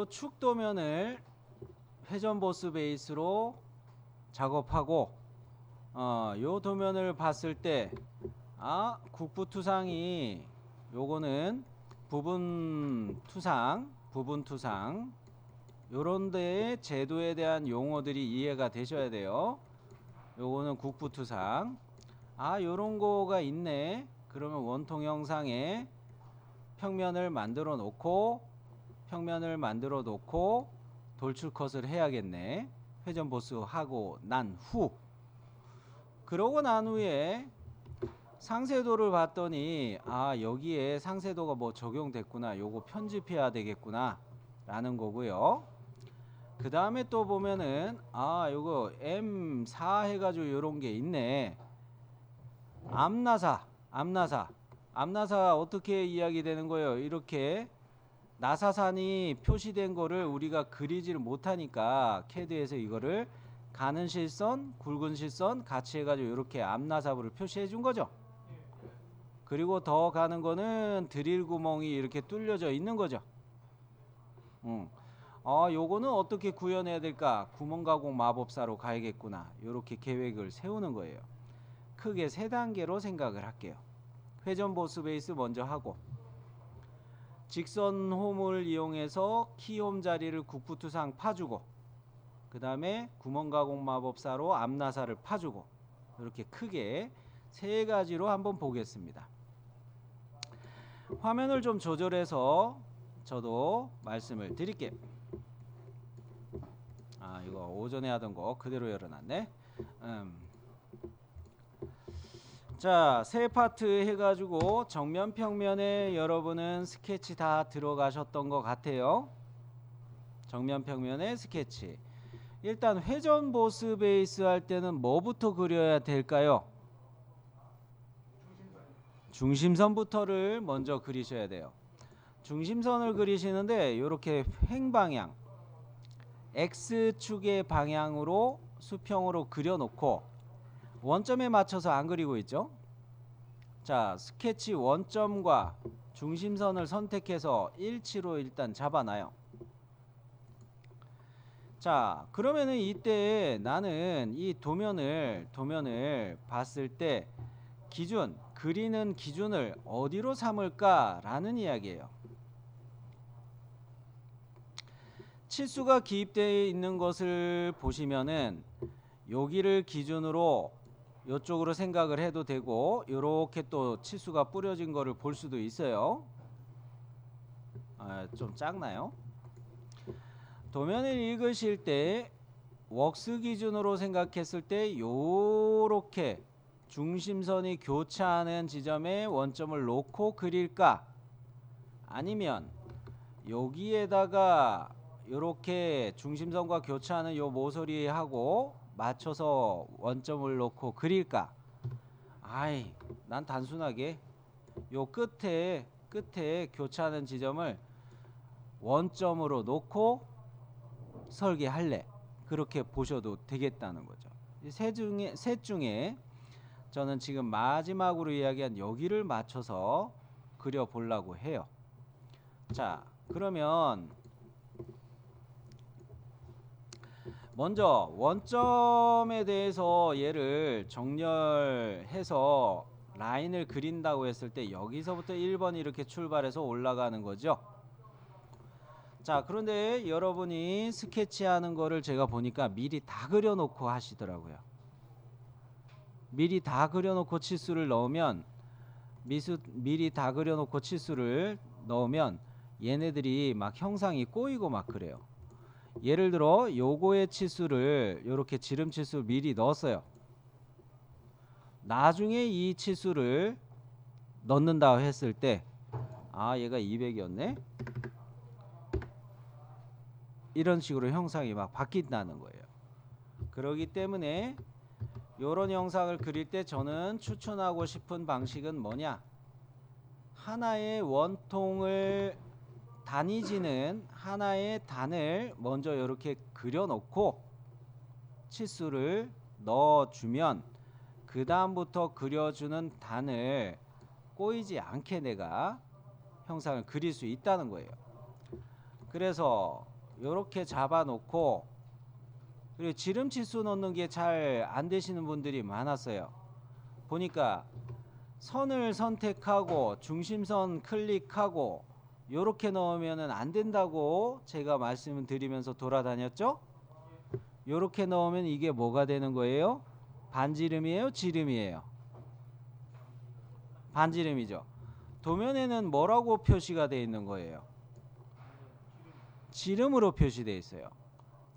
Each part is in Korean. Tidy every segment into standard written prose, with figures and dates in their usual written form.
축 도면을 회전 보스 베이스로 작업하고 요 도면을 봤을 때 국부투상이 요거는 부분 투상 요런 데의 제도에 대한 용어들이 이해가 되셔야 돼요. 요거는 국부투상. 요런 거가 있네. 그러면 원통 형상에 평면을 만들어 놓고 돌출 컷을 해야겠네. 회전 보스 하고 난 후. 그러고 난 후에 상세도를 봤더니 여기에 상세도가 뭐 적용됐구나. 요거 편집해야 되겠구나 라는 거고요. 그 다음에 또 보면은 요거 M4 해가지고 요런 게 있네. 암나사 어떻게 이야기되는 거예요? 이렇게 나사산이 표시된 거를 우리가 그리지를 못하니까 캐드에서 이거를 가는 실선, 굵은 실선 같이 해가지고 이렇게 암나사부를 표시해 준 거죠. 그리고 더 가는 거는 드릴 구멍이 이렇게 뚫려져 있는 거죠. 요거는 어떻게 구현해야 될까? 구멍 가공 마법사로 가야겠구나. 이렇게 계획을 세우는 거예요. 크게 3단계로 생각을 할게요. 회전 보스 베이스 먼저 하고, 직선 홈을 이용해서 키홈 자리를 국부투상 파주고, 그 다음에 구멍 가공 마법사로 암나사를 파주고, 이렇게 크게 3가지로 한번 보겠습니다. 화면을 좀 조절해서 저도 말씀을 드릴게요. 이거 오전에 하던 거 그대로 열어놨네. 자, 3파트 해가지고 정면 평면에 여러분은 스케치 다 들어가셨던 것 같아요. 정면 평면에 스케치. 일단 회전 보스 베이스 할 때는 뭐부터 그려야 될까요? 중심선부터를 먼저 그리셔야 돼요. 중심선을 그리시는데 이렇게 횡방향 X축의 방향으로 수평으로 그려놓고 원점에 맞춰서 안 그리고 있죠. 자, 스케치 원점과 중심선을 선택해서 일치로 일단 잡아놔요. 자, 그러면은 이때 나는 이 도면을 봤을 때 그리는 기준을 어디로 삼을까 라는 이야기예요. 치수가 기입되어 있는 것을 보시면은 여기를 기준으로 이쪽으로 생각을 해도 되고, 이렇게 또 치수가 뿌려진 거를 볼 수도 있어요. 좀 작나요? 도면을 읽으실 때 웍스 기준으로 생각했을 때 요렇게 중심선이 교차하는 지점에 원점을 놓고 그릴까? 아니면 여기에다가 요렇게 중심선과 교차하는 요 모서리하고 맞춰서 원점을 놓고 그릴까? 난 단순하게 요 끝에 교차하는 지점을 원점으로 놓고 설계할래. 그렇게 보셔도 되겠다는 거죠. 셋 중에 저는 지금 마지막으로 이야기한 여기를 맞춰서 그려보려고 해요. 자, 그러면 먼저 원점에 대해서 얘를 정렬해서 라인을 그린다고 했을 때 여기서부터 1번 이렇게 출발해서 올라가는 거죠. 자, 그런데 여러분이 스케치하는 거를 제가 보니까 미리 다 그려놓고 하시더라고요. 미리 다 그려놓고 치수를 넣으면 얘네들이 막 형상이 꼬이고 막 그래요. 예를 들어 요거의 치수를 요렇게 지름 치수 미리 넣었어요. 나중에 이 치수를 넣는다 했을 때 얘가 200이었네 이런 식으로 형상이 막 바뀐다는 거예요. 그렇기 때문에 요런 형상을 그릴 때 저는 추천하고 싶은 방식은 뭐냐, 하나의 원통을 단위지는 하나의 단을 먼저 이렇게 그려놓고 치수를 넣어주면 그 다음부터 그려주는 단을 꼬이지 않게 내가 형상을 그릴 수 있다는 거예요. 그래서 요렇게 잡아 놓고, 그리고 지름 치수 넣는 게 잘 안 되시는 분들이 많았어요. 보니까 선을 선택하고 중심선 클릭하고 요렇게 넣으면 안 된다고 제가 말씀을 드리면서 돌아다녔죠. 요렇게 넣으면 이게 뭐가 되는 거예요? 반지름이에요? 지름이에요? 반지름이죠. 도면에는 뭐라고 표시가 되어 있는 거예요? 지름으로 표시되어 있어요.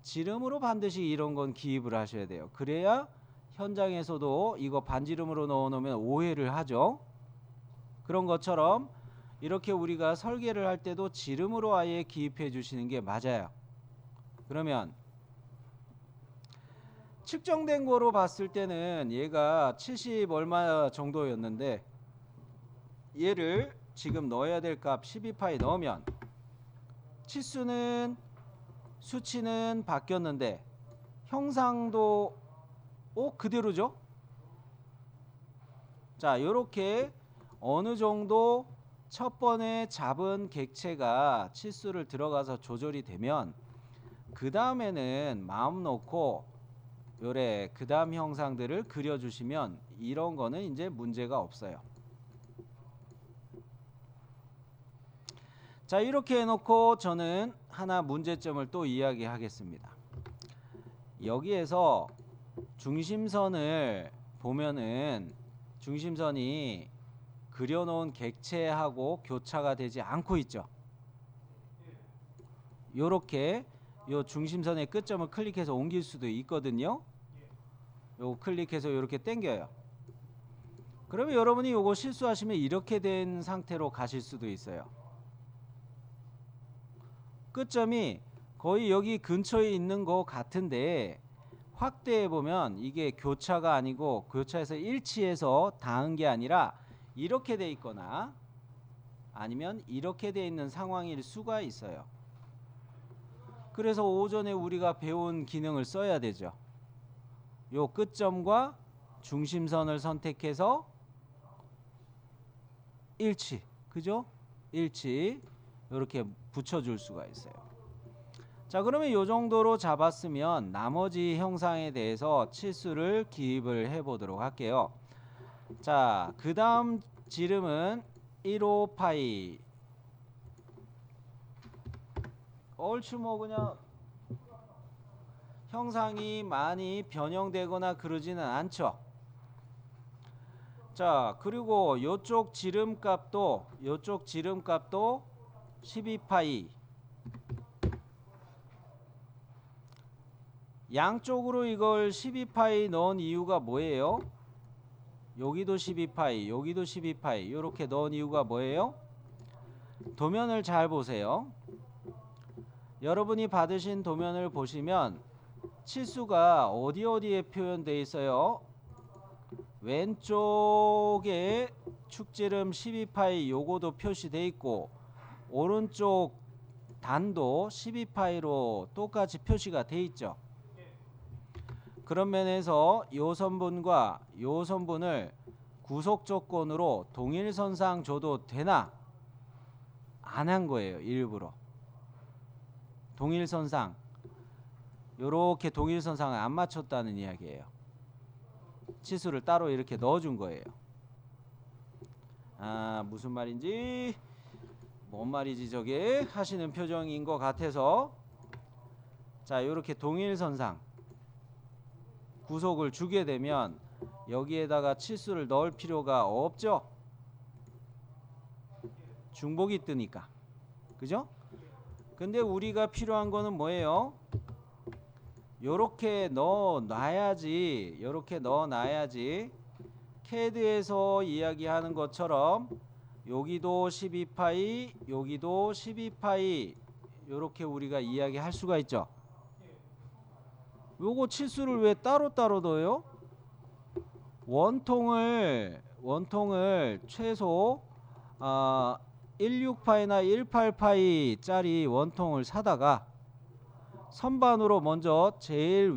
지름으로 반드시 이런 건 기입을 하셔야 돼요. 그래야 현장에서도 이거 반지름으로 넣어 놓으면 오해를 하죠. 그런 것처럼 이렇게 우리가 설계를 할 때도 지름으로 아예 기입해 주시는 게 맞아요. 그러면 측정된 거로 봤을 때는 얘가 70 얼마 정도였는데, 얘를 지금 넣어야 될 값 12파이 넣으면 치수는, 수치는 바뀌었는데 형상도 그대로죠. 자, 요렇게 어느 정도 첫 번에 잡은 객체가 치수를 들어가서 조절이 되면 그 다음에는 마음 놓고 요래 그 다음 형상들을 그려주시면 이런 거는 이제 문제가 없어요. 자, 이렇게 해놓고 저는 하나 문제점을 또 이야기하겠습니다. 여기에서 중심선을 보면은 중심선이 그려놓은 객체하고 교차가 되지 않고 있죠. 요렇게 요 중심선의 끝점을 클릭해서 옮길 수도 있거든요. 요거 클릭해서 요렇게 당겨요. 그러면 여러분이 요거 실수하시면 이렇게 된 상태로 가실 수도 있어요. 끝점이 거의 여기 근처에 있는 거 같은데 확대해 보면 이게 교차가 아니고 교차해서 일치해서 닿은 게 아니라 이렇게 돼 있거나 아니면 이렇게 돼 있는 상황일 수가 있어요. 그래서 오전에 우리가 배운 기능을 써야 되죠. 요 끝점과 중심선을 선택해서 일치, 그죠? 일치 이렇게 붙여줄 수가 있어요. 자, 그러면 이 정도로 잡았으면 나머지 형상에 대해서 치수를 기입을 해 보도록 할게요. 자, 그 다음 지름은 15파이. 얼추 뭐 그냥 형상이 많이 변형되거나 그러지는 않죠. 자, 그리고 요쪽 지름값도 12파이. 양쪽으로 이걸 12파이 넣은 이유가 뭐예요? 여기도 12파이, 여기도 12파이 이렇게 넣은 이유가 뭐예요? 도면을 잘 보세요. 여러분이 받으신 도면을 보시면 치수가 어디에 표현되어 있어요? 왼쪽에 축지름 12파이 요거도 표시되어 있고 오른쪽 단도 12파이로 똑같이 표시가 되어 있죠. 그런 면에서 요 선분과 요 선분을 구속 조건으로 동일선상 줘도 되나? 안 한 거예요. 일부러. 동일선상 요렇게 동일선상을 안 맞췄다는 이야기예요. 치수를 따로 이렇게 넣어준 거예요. 아, 무슨 말인지 뭔 말이지 저게 하시는 표정인 것 같아서, 자, 요렇게 동일선상 구속을 주게 되면 여기에다가 치수를 넣을 필요가 없죠. 중복이 뜨니까. 그죠? 근데 우리가 필요한 거는 뭐예요? 요렇게 넣어놔야지, 요렇게 넣어놔야지 CAD에서 이야기하는 것처럼 여기도 12파이, 여기도 12파이 요렇게 우리가 이야기할 수가 있죠. 요거 치수를 왜 따로따로 넣어요? 원통을 최소 16파이나 18파이 짜리 원통을 사다가 선반으로 먼저 제일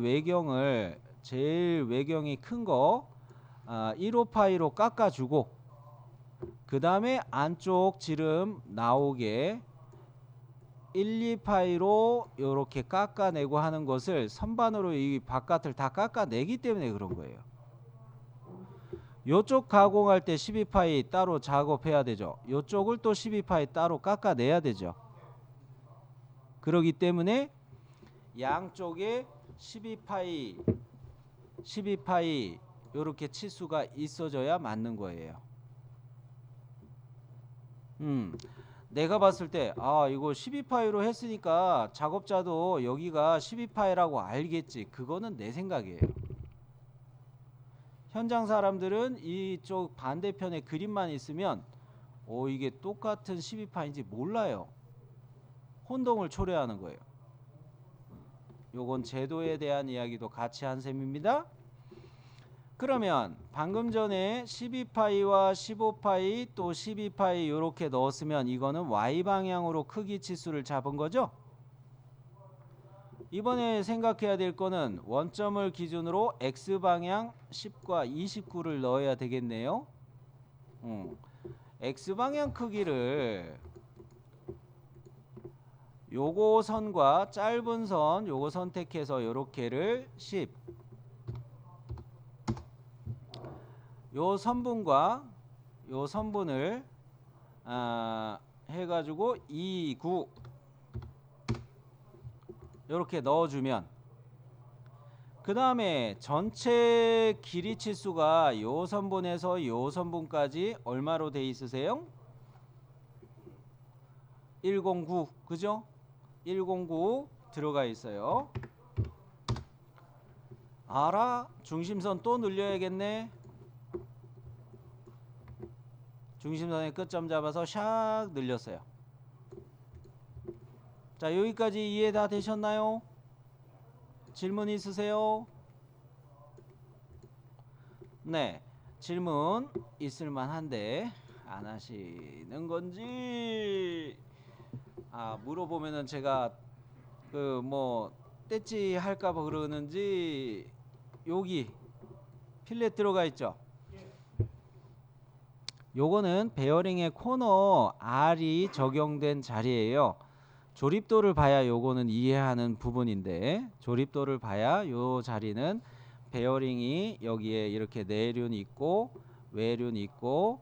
외경이 큰 거 15파이로 깎아주고 그 다음에 안쪽 지름 나오게 1, 2파이로 이렇게 깎아내고 하는 것을 선반으로 이 바깥을 다 깎아내기 때문에 그런 거예요. 요쪽 가공할 때 12파이 따로 작업해야 되죠. 요쪽을 또 12파이 따로 깎아내야 되죠. 그러기 때문에 양쪽에 12파이 요렇게 치수가 있어져야 맞는 거예요. 내가 봤을 때 이거 12파이로 했으니까 작업자도 여기가 12파이라고 알겠지. 그거는 내 생각이에요. 현장 사람들은 이쪽 반대편에 그림만 있으면 이게 똑같은 12파인지 몰라요. 혼동을 초래하는 거예요. 요건 제도에 대한 이야기도 같이 한 셈입니다. 그러면 방금 전에 12파이와 15파이 또 12파이 이렇게 넣었으면 이거는 Y방향으로 크기 치수를 잡은 거죠. 이번에 생각해야 될 거는 원점을 기준으로 X방향 10과 29를 넣어야 되겠네요. X방향 크기를 요거 선과 짧은 선 요거 선택해서 요렇게를 10, 요 선분과 요 선분을 해가지고 2, 9 요렇게 넣어주면, 그 다음에 전체 길이 치수가 요 선분에서 요 선분까지 얼마로 돼 있으세요? 109, 그죠? 109 들어가 있어요. 알아? 중심선 또 늘려야겠네. 중심선의 끝점 잡아서 샥 늘렸어요. 자, 여기까지 이해 다 되셨나요? 질문 있으세요? 네, 질문 있을만 한데 안 하시는 건지 물어보면은 제가 떼찌 할까봐 그러는지. 여기 필렛 들어가 있죠? 요거는 베어링의 코너 R이 적용된 자리예요. 조립도를 봐야 요거는 이해하는 부분인데, 조립도를 봐야 요 자리는 베어링이 여기에 이렇게 내륜 있고 외륜 있고,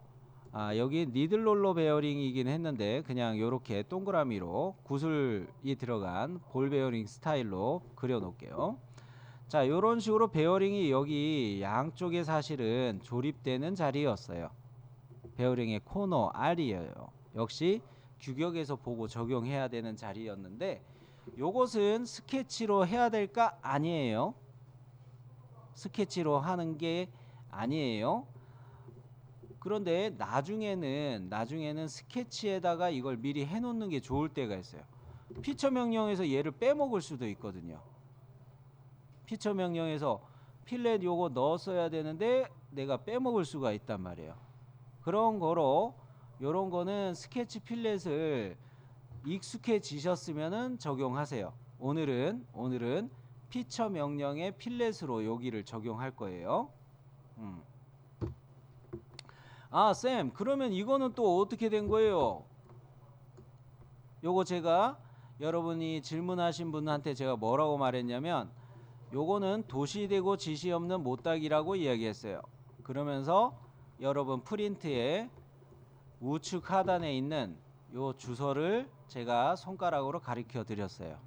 여기 니들롤러 베어링이긴 했는데 그냥 요렇게 동그라미로 구슬이 들어간 볼 베어링 스타일로 그려 놓을게요. 자, 요런 식으로 베어링이 여기 양쪽에 사실은 조립되는 자리였어요. 베어링의 코너 R이에요. 역시 규격에서 보고 적용해야 되는 자리였는데, 요것은 스케치로 해야 될까? 아니에요. 스케치로 하는 게 아니에요. 그런데 나중에는 스케치에다가 이걸 미리 해놓는 게 좋을 때가 있어요. 피처 명령에서 얘를 빼먹을 수도 있거든요. 피처 명령에서 필렛 요거 넣었어야 되는데 내가 빼먹을 수가 있단 말이에요. 그런 거로 요런 거는 스케치 필렛을 익숙해지셨으면은 적용하세요. 오늘은 피처 명령의 필렛으로 여기를 적용할 거예요. 쌤, 그러면 이거는 또 어떻게 된 거예요? 요거 제가 여러분이 질문하신 분한테 제가 뭐라고 말했냐면, 요거는 도시되고 지시 없는 못닥이라고 이야기했어요. 그러면서 여러분 프린트에 우측 하단에 있는 요 주소를 제가 손가락으로 가르쳐 드렸어요.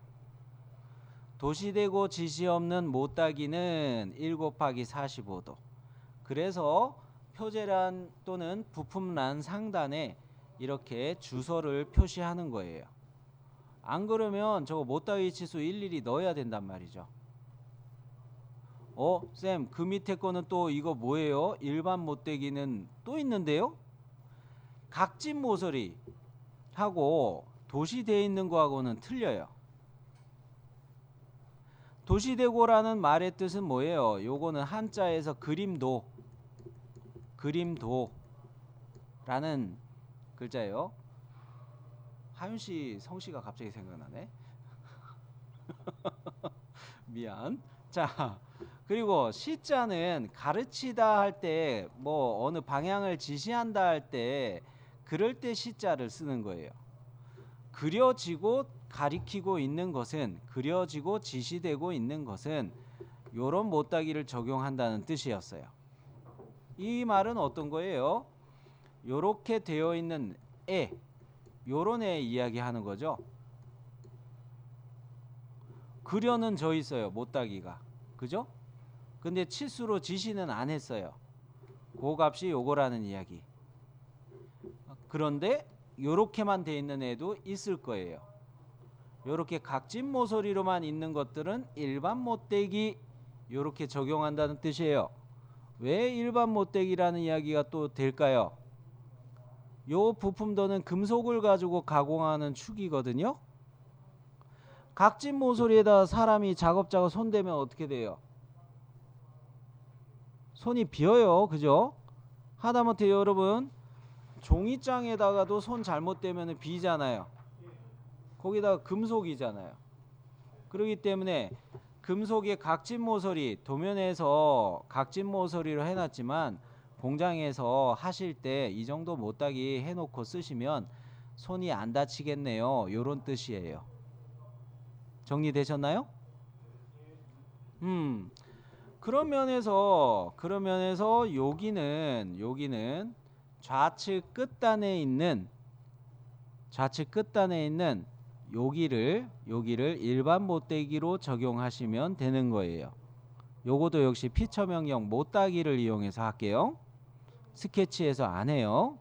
도시되고 지시 없는 못닥이는 1 곱하기 45도. 그래서 표제란 또는 부품란 상단에 이렇게 주소를 표시하는 거예요. 안 그러면 저거 못닥이 치수 일일이 넣어야 된단 말이죠. 쌤, 그 밑에 거는 또 이거 뭐예요? 일반 못대기는 또 있는데요? 각진 모서리 하고 도시되어 있는 거하고는 틀려요. 도시되고라는 말의 뜻은 뭐예요? 요거는 한자에서 그림도라는 글자예요. 하윤씨 성씨가 갑자기 생각나네. 미안. 자, 그리고 시자는 가르치다 할 때 어느 방향을 지시한다 할 때 그럴 때 시자를 쓰는 거예요. 그려지고 가리키고 있는 것은, 그려지고 지시되고 있는 것은 요런 못다기를 적용한다는 뜻이었어요. 이 말은 어떤 거예요? 요렇게 되어 있는 애, 요런 애 이야기하는 거죠. 그려는 져 있어요, 못다기가. 그죠? 근데 치수로 지시는 안 했어요. 그 값이 요거라는 이야기. 그런데 요렇게만 돼 있는 애도 있을 거예요. 요렇게 각진 모서리로만 있는 것들은 일반 못대기, 요렇게 적용한다는 뜻이에요. 왜 일반 못대기라는 이야기가 또 될까요? 요 부품도는 금속을 가지고 가공하는 축이거든요. 각진 모서리에다 사람이 작업자가 손대면 어떻게 돼요? 손이 비어요. 그죠? 하다못해 여러분 종이장에다가도 손 잘못되면 비잖아요. 거기다가 금속이잖아요. 그렇기 때문에 금속의 각진 모서리, 도면에서 각진 모서리로 해놨지만 공장에서 하실 때 이 정도 못다기 해놓고 쓰시면 손이 안 다치겠네요. 요런 뜻이에요. 정리되셨나요? 그런 면에서 여기는 좌측 끝단에 있는 여기를 일반 못대기로 적용하시면 되는 거예요. 요것도 역시 피처명령 못다기를 이용해서 할게요. 스케치에서 안 해요.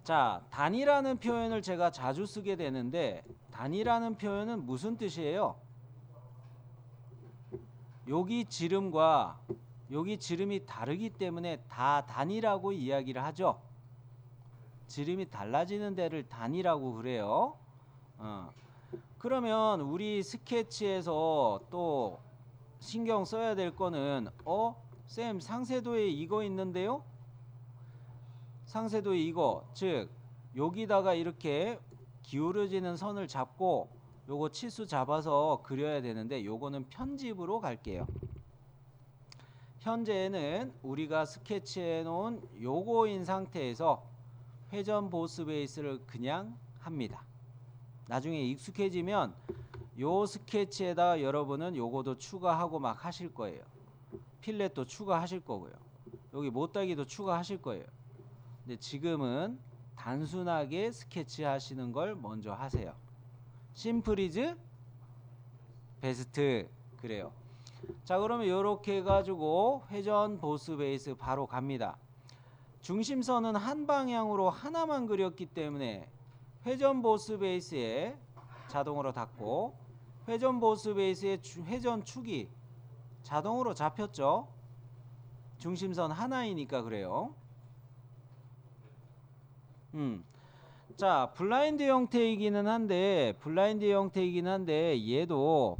자, 단이라는 표현을 제가 자주 쓰게 되는데, 단이라는 표현은 무슨 뜻이에요? 여기 지름과 여기 지름이 다르기 때문에 다 단이라고 이야기를 하죠. 지름이 달라지는 데를 단이라고 그래요. 그러면 우리 스케치에서 또 신경 써야 될 거는 쌤 상세도에 이거 있는데요? 상세도에 이거, 즉 여기다가 이렇게 기울어지는 선을 잡고 요거 치수 잡아서 그려야 되는데, 요거는 편집으로 갈게요. 현재는 우리가 스케치해 놓은 요거인 상태에서 회전 보스 베이스를 그냥 합니다. 나중에 익숙해지면 요 스케치에다 여러분은 요거도 추가하고 막 하실 거예요. 필렛도 추가하실 거고요. 여기 못다기도 추가하실 거예요. 근데 지금은 단순하게 스케치 하시는 걸 먼저 하세요. 심플 이즈 베스트. 그래요. 자, 그러면 이렇게 해가지고 회전 보스 베이스 바로 갑니다. 중심선은 한 방향으로 하나만 그렸기 때문에 회전 보스 베이스에 자동으로 닫고, 회전 보스 베이스의 회전 축이 자동으로 잡혔죠. 중심선 하나이니까 그래요. 자, 블라인드 형태이기는 한데 얘도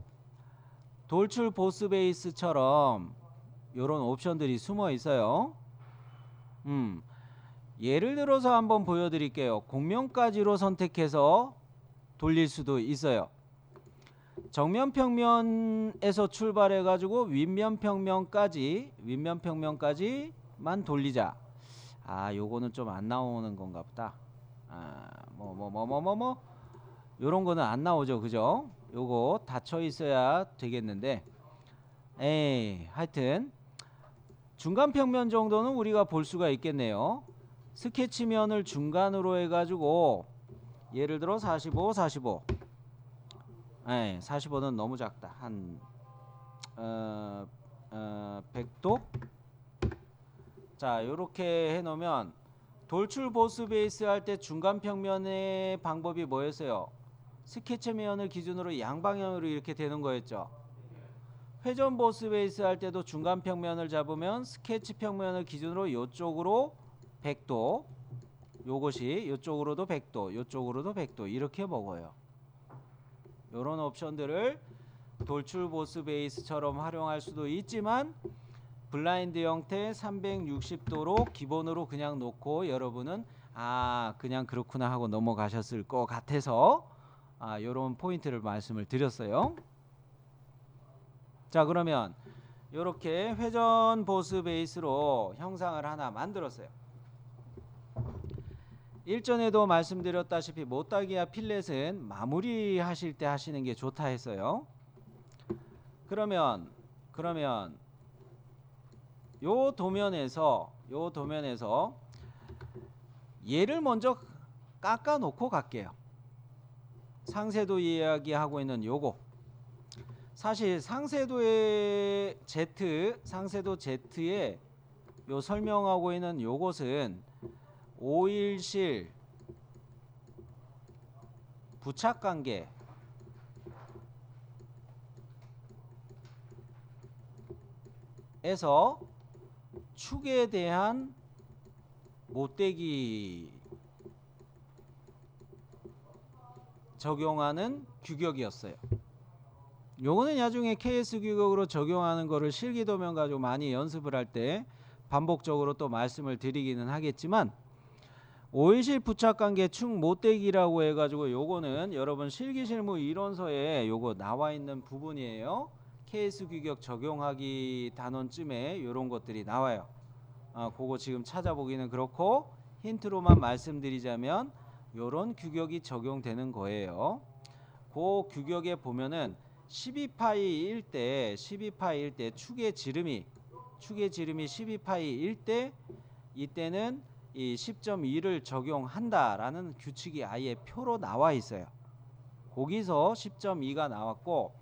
돌출 보스 베이스처럼 이런 옵션들이 숨어 있어요. 예를 들어서 한번 보여드릴게요. 곡면까지로 선택해서 돌릴 수도 있어요. 정면 평면에서 출발해 가지고 윗면 평면까지만 돌리자. 요거는 좀 안 나오는 건가 보다. 요런 거는 안 나오죠. 그죠? 요거 닫혀 있어야 되겠는데, 하여튼 중간 평면 정도는 우리가 볼 수가 있겠네요. 스케치면을 중간으로 해가지고 예를 들어 45. 45는 너무 작다. 한 100도. 자, 요렇게 해놓으면 돌출 보스 베이스 할 때 중간 평면의 방법이 뭐였어요? 스케치면을 기준으로 양방향으로 이렇게 되는 거였죠. 회전 보스 베이스 할 때도 중간 평면을 잡으면 스케치 평면을 기준으로 요쪽으로 100도, 요것이 요쪽으로도 100도, 요쪽으로도 100도 이렇게 먹어요. 요런 옵션들을 돌출 보스 베이스처럼 활용할 수도 있지만, 블라인드 형태 360도로 기본으로 그냥 놓고 여러분은 그냥 그렇구나 하고 넘어가셨을 것 같아서 요런 포인트를 말씀을 드렸어요. 자, 그러면 요렇게 회전 보스 베이스로 형상을 하나 만들었어요. 일전에도 말씀드렸다시피 못다기와 필렛은 마무리 하실 때 하시는 게 좋다 했어요. 그러면 요 도면에서 얘를 먼저 깎아 놓고 갈게요. 상세도 이야기하고 있는 요거. 사실 상세도의 상세도 Z에 요 설명하고 있는 요것은 오일실 부착관계 에서 축에 대한 못대기 적용하는 규격이었어요. 요거는 나중에 KS 규격으로 적용하는 거를 실기도면 가지고 많이 연습을 할 때 반복적으로 또 말씀을 드리기는 하겠지만, 오일실 부착관계 축 못대기라고 해가지고 요거는 여러분 실기실무 이론서에 요거 나와 있는 부분이에요. KS 규격 적용하기 단원쯤에 요런 것들이 나와요. 그거 지금 찾아보기는 그렇고 힌트로만 말씀드리자면 요런 규격이 적용되는 거예요. 그 규격에 보면은 12파이일 때 축의 지름이 12파이일 때 이때는 이 10.2를 적용한다라는 규칙이 아예 표로 나와 있어요. 거기서 10.2가 나왔고,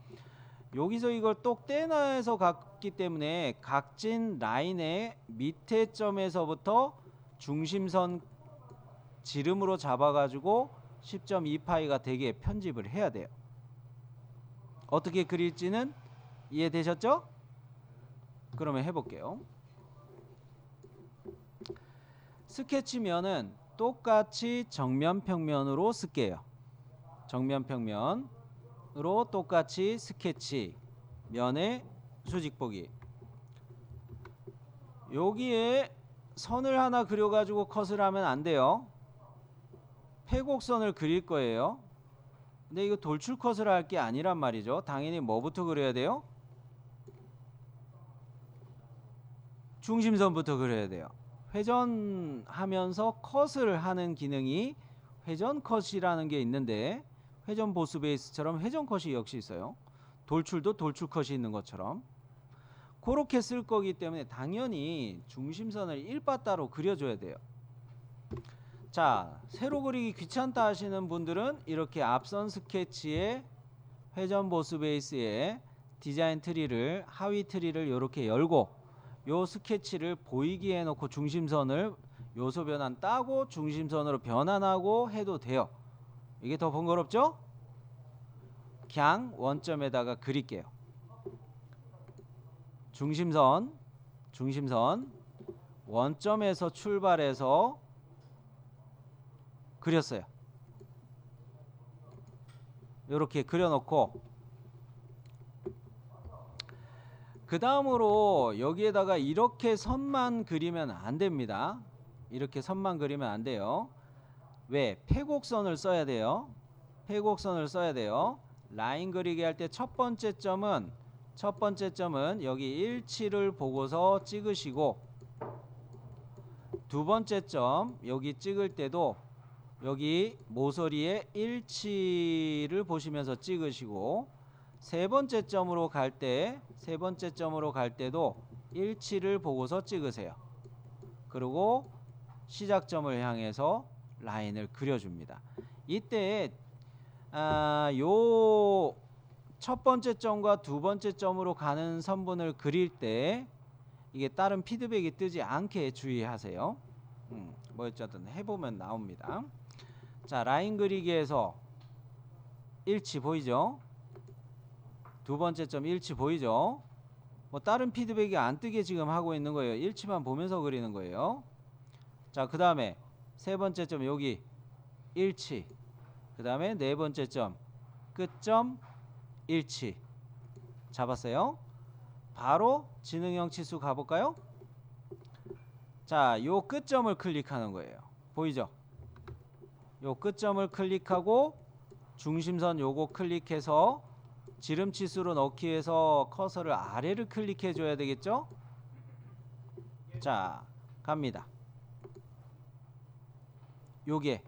여기서 이걸 똑 떼내서 갔기 때문에 각진 라인의 밑에 점에서부터 중심선 지름으로 잡아가지고 10.2파이가 되게 편집을 해야 돼요. 어떻게 그릴지는 이해되셨죠? 그러면 해볼게요. 스케치면은 똑같이 정면 평면으로 쓸게요. 정면 평면으로 똑같이 스케치 면에 수직 보기. 여기에 선을 하나 그려가지고 컷을 하면 안 돼요. 패곡선을 그릴 거예요. 근데 이거 돌출 컷을 할 게 아니란 말이죠. 당연히 뭐부터 그려야 돼요? 중심선부터 그려야 돼요. 회전하면서 컷을 하는 기능이 회전 컷이라는 게 있는데, 회전 보스 베이스처럼 회전 컷이 역시 있어요. 돌출도 돌출 컷이 있는 것처럼 그렇게 쓸 거기 때문에 당연히 중심선을 1바따로 그려줘야 돼요. 자, 세로 그리기 귀찮다 하시는 분들은 이렇게 앞선 스케치에 회전 보스 베이스에 디자인 트리를, 하위 트리를 이렇게 열고 요 스케치를 보이게 해놓고 중심선을 요소 변환 따고 중심선으로 변환하고 해도 돼요. 이게 더 번거롭죠? 그냥 원점에다가 그릴게요. 중심선 원점에서 출발해서 그렸어요. 이렇게 그려놓고 그 다음으로 여기에다가 이렇게 선만 그리면 안 됩니다. 이렇게 선만 그리면 안 돼요. 왜? 패곡선을 써야 돼요. 패곡선을 써야 돼요. 라인 그리기 할 때 첫 번째 점은 여기 일치를 보고서 찍으시고, 두 번째 점 여기 찍을 때도 여기 모서리에 일치를 보시면서 찍으시고, 세 번째 점으로 갈 때도 일치를 보고서 찍으세요. 그리고 시작점을 향해서 라인을 그려줍니다. 이때 요 첫 번째 점과 두 번째 점으로 가는 선분을 그릴 때 이게 다른 피드백이 뜨지 않게 주의하세요. 뭐 어쨌든 해보면 나옵니다. 자, 라인 그리기에서 일치 보이죠? 두 번째 점 일치 보이죠? 뭐 다른 피드백이 안 뜨게 지금 하고 있는 거예요. 일치만 보면서 그리는 거예요. 자, 그 다음에 세 번째 점 여기 일치, 그 다음에 네 번째 점 끝점 일치 잡았어요. 바로 지능형 치수 가볼까요? 자, 요 끝점을 클릭하는 거예요. 보이죠? 요 끝점을 클릭하고 중심선 요거 클릭해서 지름 치수로 넣기 위해서 커서를 아래를 클릭해 줘야 되겠죠? 자, 갑니다. 요게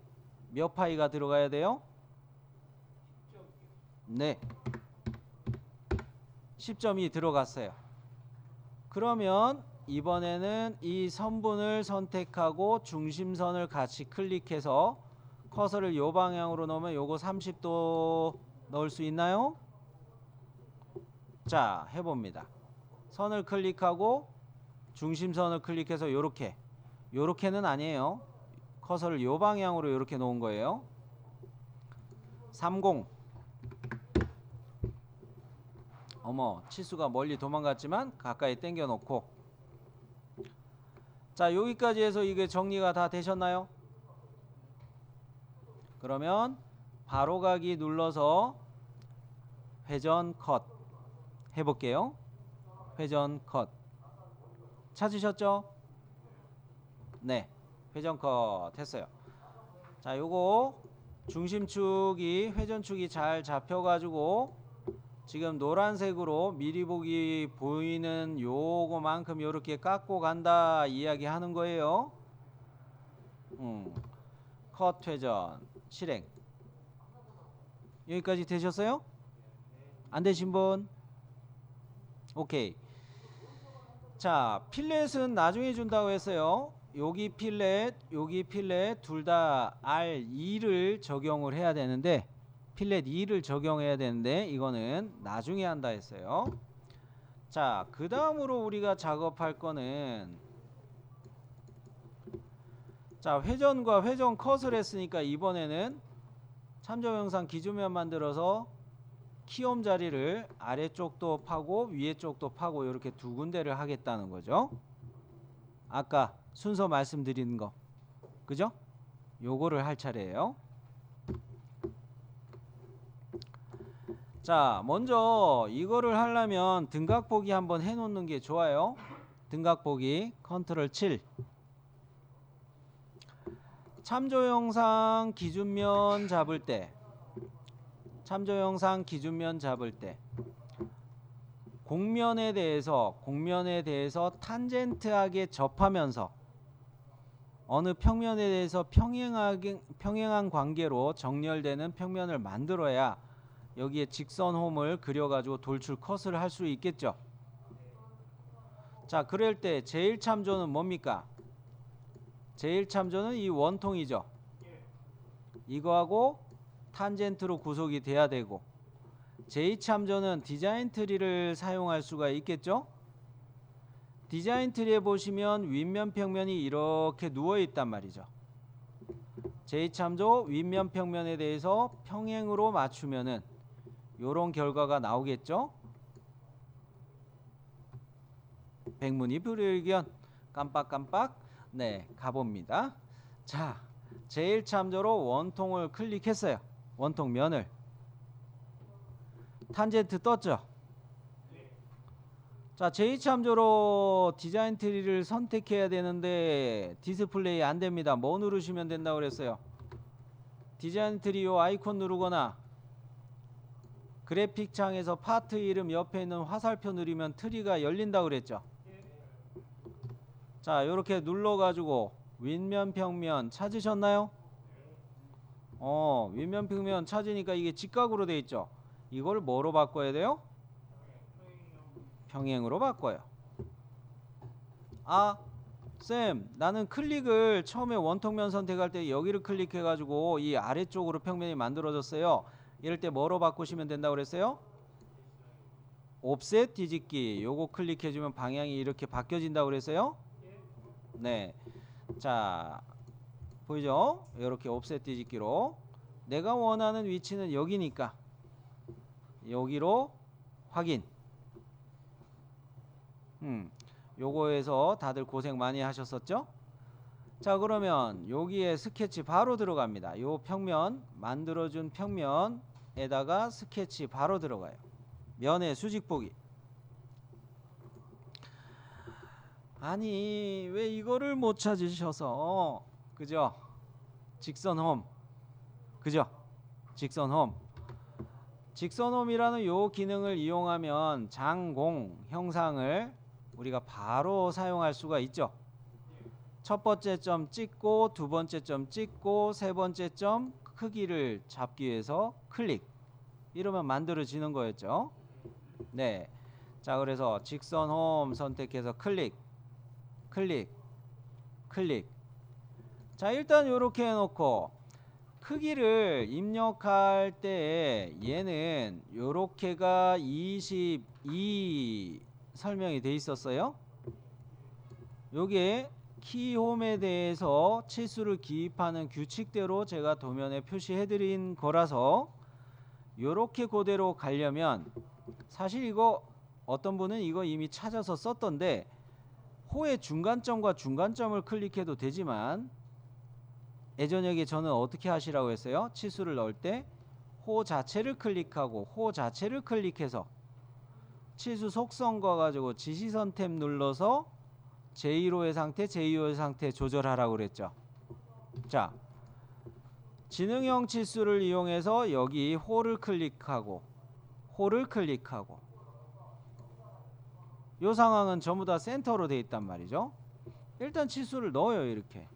몇 파이가 들어가야 돼요? 네, 10점이 들어갔어요. 그러면 이번에는 이 선분을 선택하고 중심선을 같이 클릭해서 커서를 요 방향으로 놓으면 요거 30도 넣을 수 있나요? 자, 해봅니다. 선을 클릭하고 중심선을 클릭해서 요렇게는 아니에요. 커서를 요 방향으로 요렇게 놓은 거예요. 30. 어머, 치수가 멀리 도망갔지만 가까이 당겨 놓고. 자, 여기까지 해서 이게 정리가 다 되셨나요? 그러면 바로가기 눌러서 회전 컷 해볼게요. 회전 컷 찾으셨죠? 네, 회전 컷 했어요. 자, 요거 중심축이 회전축이 잘 잡혀가지고 지금 노란색으로 미리 보기 보이는 요거만큼 요렇게 깎고 간다 이야기 하는 거예요. 컷 회전 실행. 여기까지 되셨어요? 안 되신 분? 오케이. 자, 필렛은 나중에 준다고 했어요. 여기 필렛 둘 다 R2를 적용을 해야 되는데 필렛 2를 적용해야 되는데 이거는 나중에 한다 했어요. 자, 그 다음으로 우리가 작업할 거는 자, 회전과 회전 컷을 했으니까 이번에는 참조 영상 기준면 만들어서 키움 자리를 아래쪽도 파고 위에 쪽도 파고 이렇게 두 군데를 하겠다는 거죠. 아까 순서 말씀드린 거 그죠? 요거를 할 차례예요. 자, 먼저 이거를 하려면 등각 보기 한번 해 놓는 게 좋아요. 등각 보기 컨트롤 7. 참조 영상 기준면 잡을 때 공면에 대해서 탄젠트하게 접하면서 어느 평면에 대해서 평행한 관계로 정렬되는 평면을 만들어야 여기에 직선홈을 그려가지고 돌출 컷을 할 수 있겠죠. 자, 그럴 때 제일 참조는 뭡니까? 제일 참조는 이 원통이죠. 이거하고 탄젠트로 구속이 돼야 되고 제2참조는 디자인 트리를 사용할 수가 있겠죠. 디자인 트리에 보시면 윗면 평면이 이렇게 누워 있단 말이죠. 제2참조 윗면 평면에 대해서 평행으로 맞추면은 요런 결과가 나오겠죠. 백문이 불여일견 깜빡깜빡. 네, 가봅니다. 자, 제1참조로 원통을 클릭했어요. 원통 면을 탄젠트 떴죠. 자, 제2참조로 디자인 트리를 선택해야 되는데 디스플레이 안 됩니다. 뭐 누르시면 된다고 그랬어요? 디자인 트리 요 아이콘 누르거나 그래픽 창에서 파트 이름 옆에 있는 화살표 누르면 트리가 열린다고 그랬죠. 자, 요렇게 눌러가지고 윗면 평면 찾으셨나요? 윗면 평면 찾으니까 이게 직각으로 돼 있죠. 이걸 뭐로 바꿔야 돼요? 평행으로 바꿔요. 아, 쌤, 나는 클릭을 처음에 원통면 선택할 때 여기를 클릭해 가지고 이 아래쪽으로 평면이 만들어졌어요. 이럴 때 뭐로 바꾸시면 된다고 그랬어요? 옵셋 뒤집기. 요거 클릭해 주면 방향이 이렇게 바뀌어진다고 그랬어요? 네. 자, 보이죠? 이렇게 옵셋 뒤집기로 내가 원하는 위치는 여기니까 여기로 확인. 요거에서 다들 고생 많이 하셨었죠? 자, 그러면 여기에 스케치 바로 들어갑니다. 요 평면 만들어준 평면에다가 스케치 바로 들어가요. 면의 수직 보기. 아니, 왜 이거를 못 찾으셔서 그죠? 직선홈 그죠? 직선홈이라는 요 기능을 이용하면 장공 형상을 우리가 바로 사용할 수가 있죠. 첫 번째 점 찍고 두 번째 점 찍고 세 번째 점 크기를 잡기 위해서 클릭. 이러면 만들어지는 거였죠. 네. 자, 그래서 직선 홈 선택해서 클릭, 클릭, 클릭. 자, 일단 이렇게 해놓고 크기를 입력할 때 얘는 요렇게가 22 설명이 돼 있었어요. 요게 키홈에 대해서 치수를 기입하는 규칙대로 제가 도면에 표시해 드린 거라서 요렇게 그대로 가려면 사실 이거 어떤 분은 이거 이미 찾아서 썼던데 호의 중간점과 중간점을 클릭해도 되지만 예전에 저는 어떻게 하시라고 했어요? 치수를 넣을 때 호 자체를 클릭하고 호 자체를 클릭해서 치수 속성과 가지고 지시선 탭 눌러서 제1호의 상태, 제2호의 상태 조절하라고 그랬죠. 자, 지능형 치수를 이용해서 여기 호를 클릭하고 호를 클릭하고 이 상황은 전부 다 센터로 돼 있단 말이죠. 일단 치수를 넣어요. 이렇게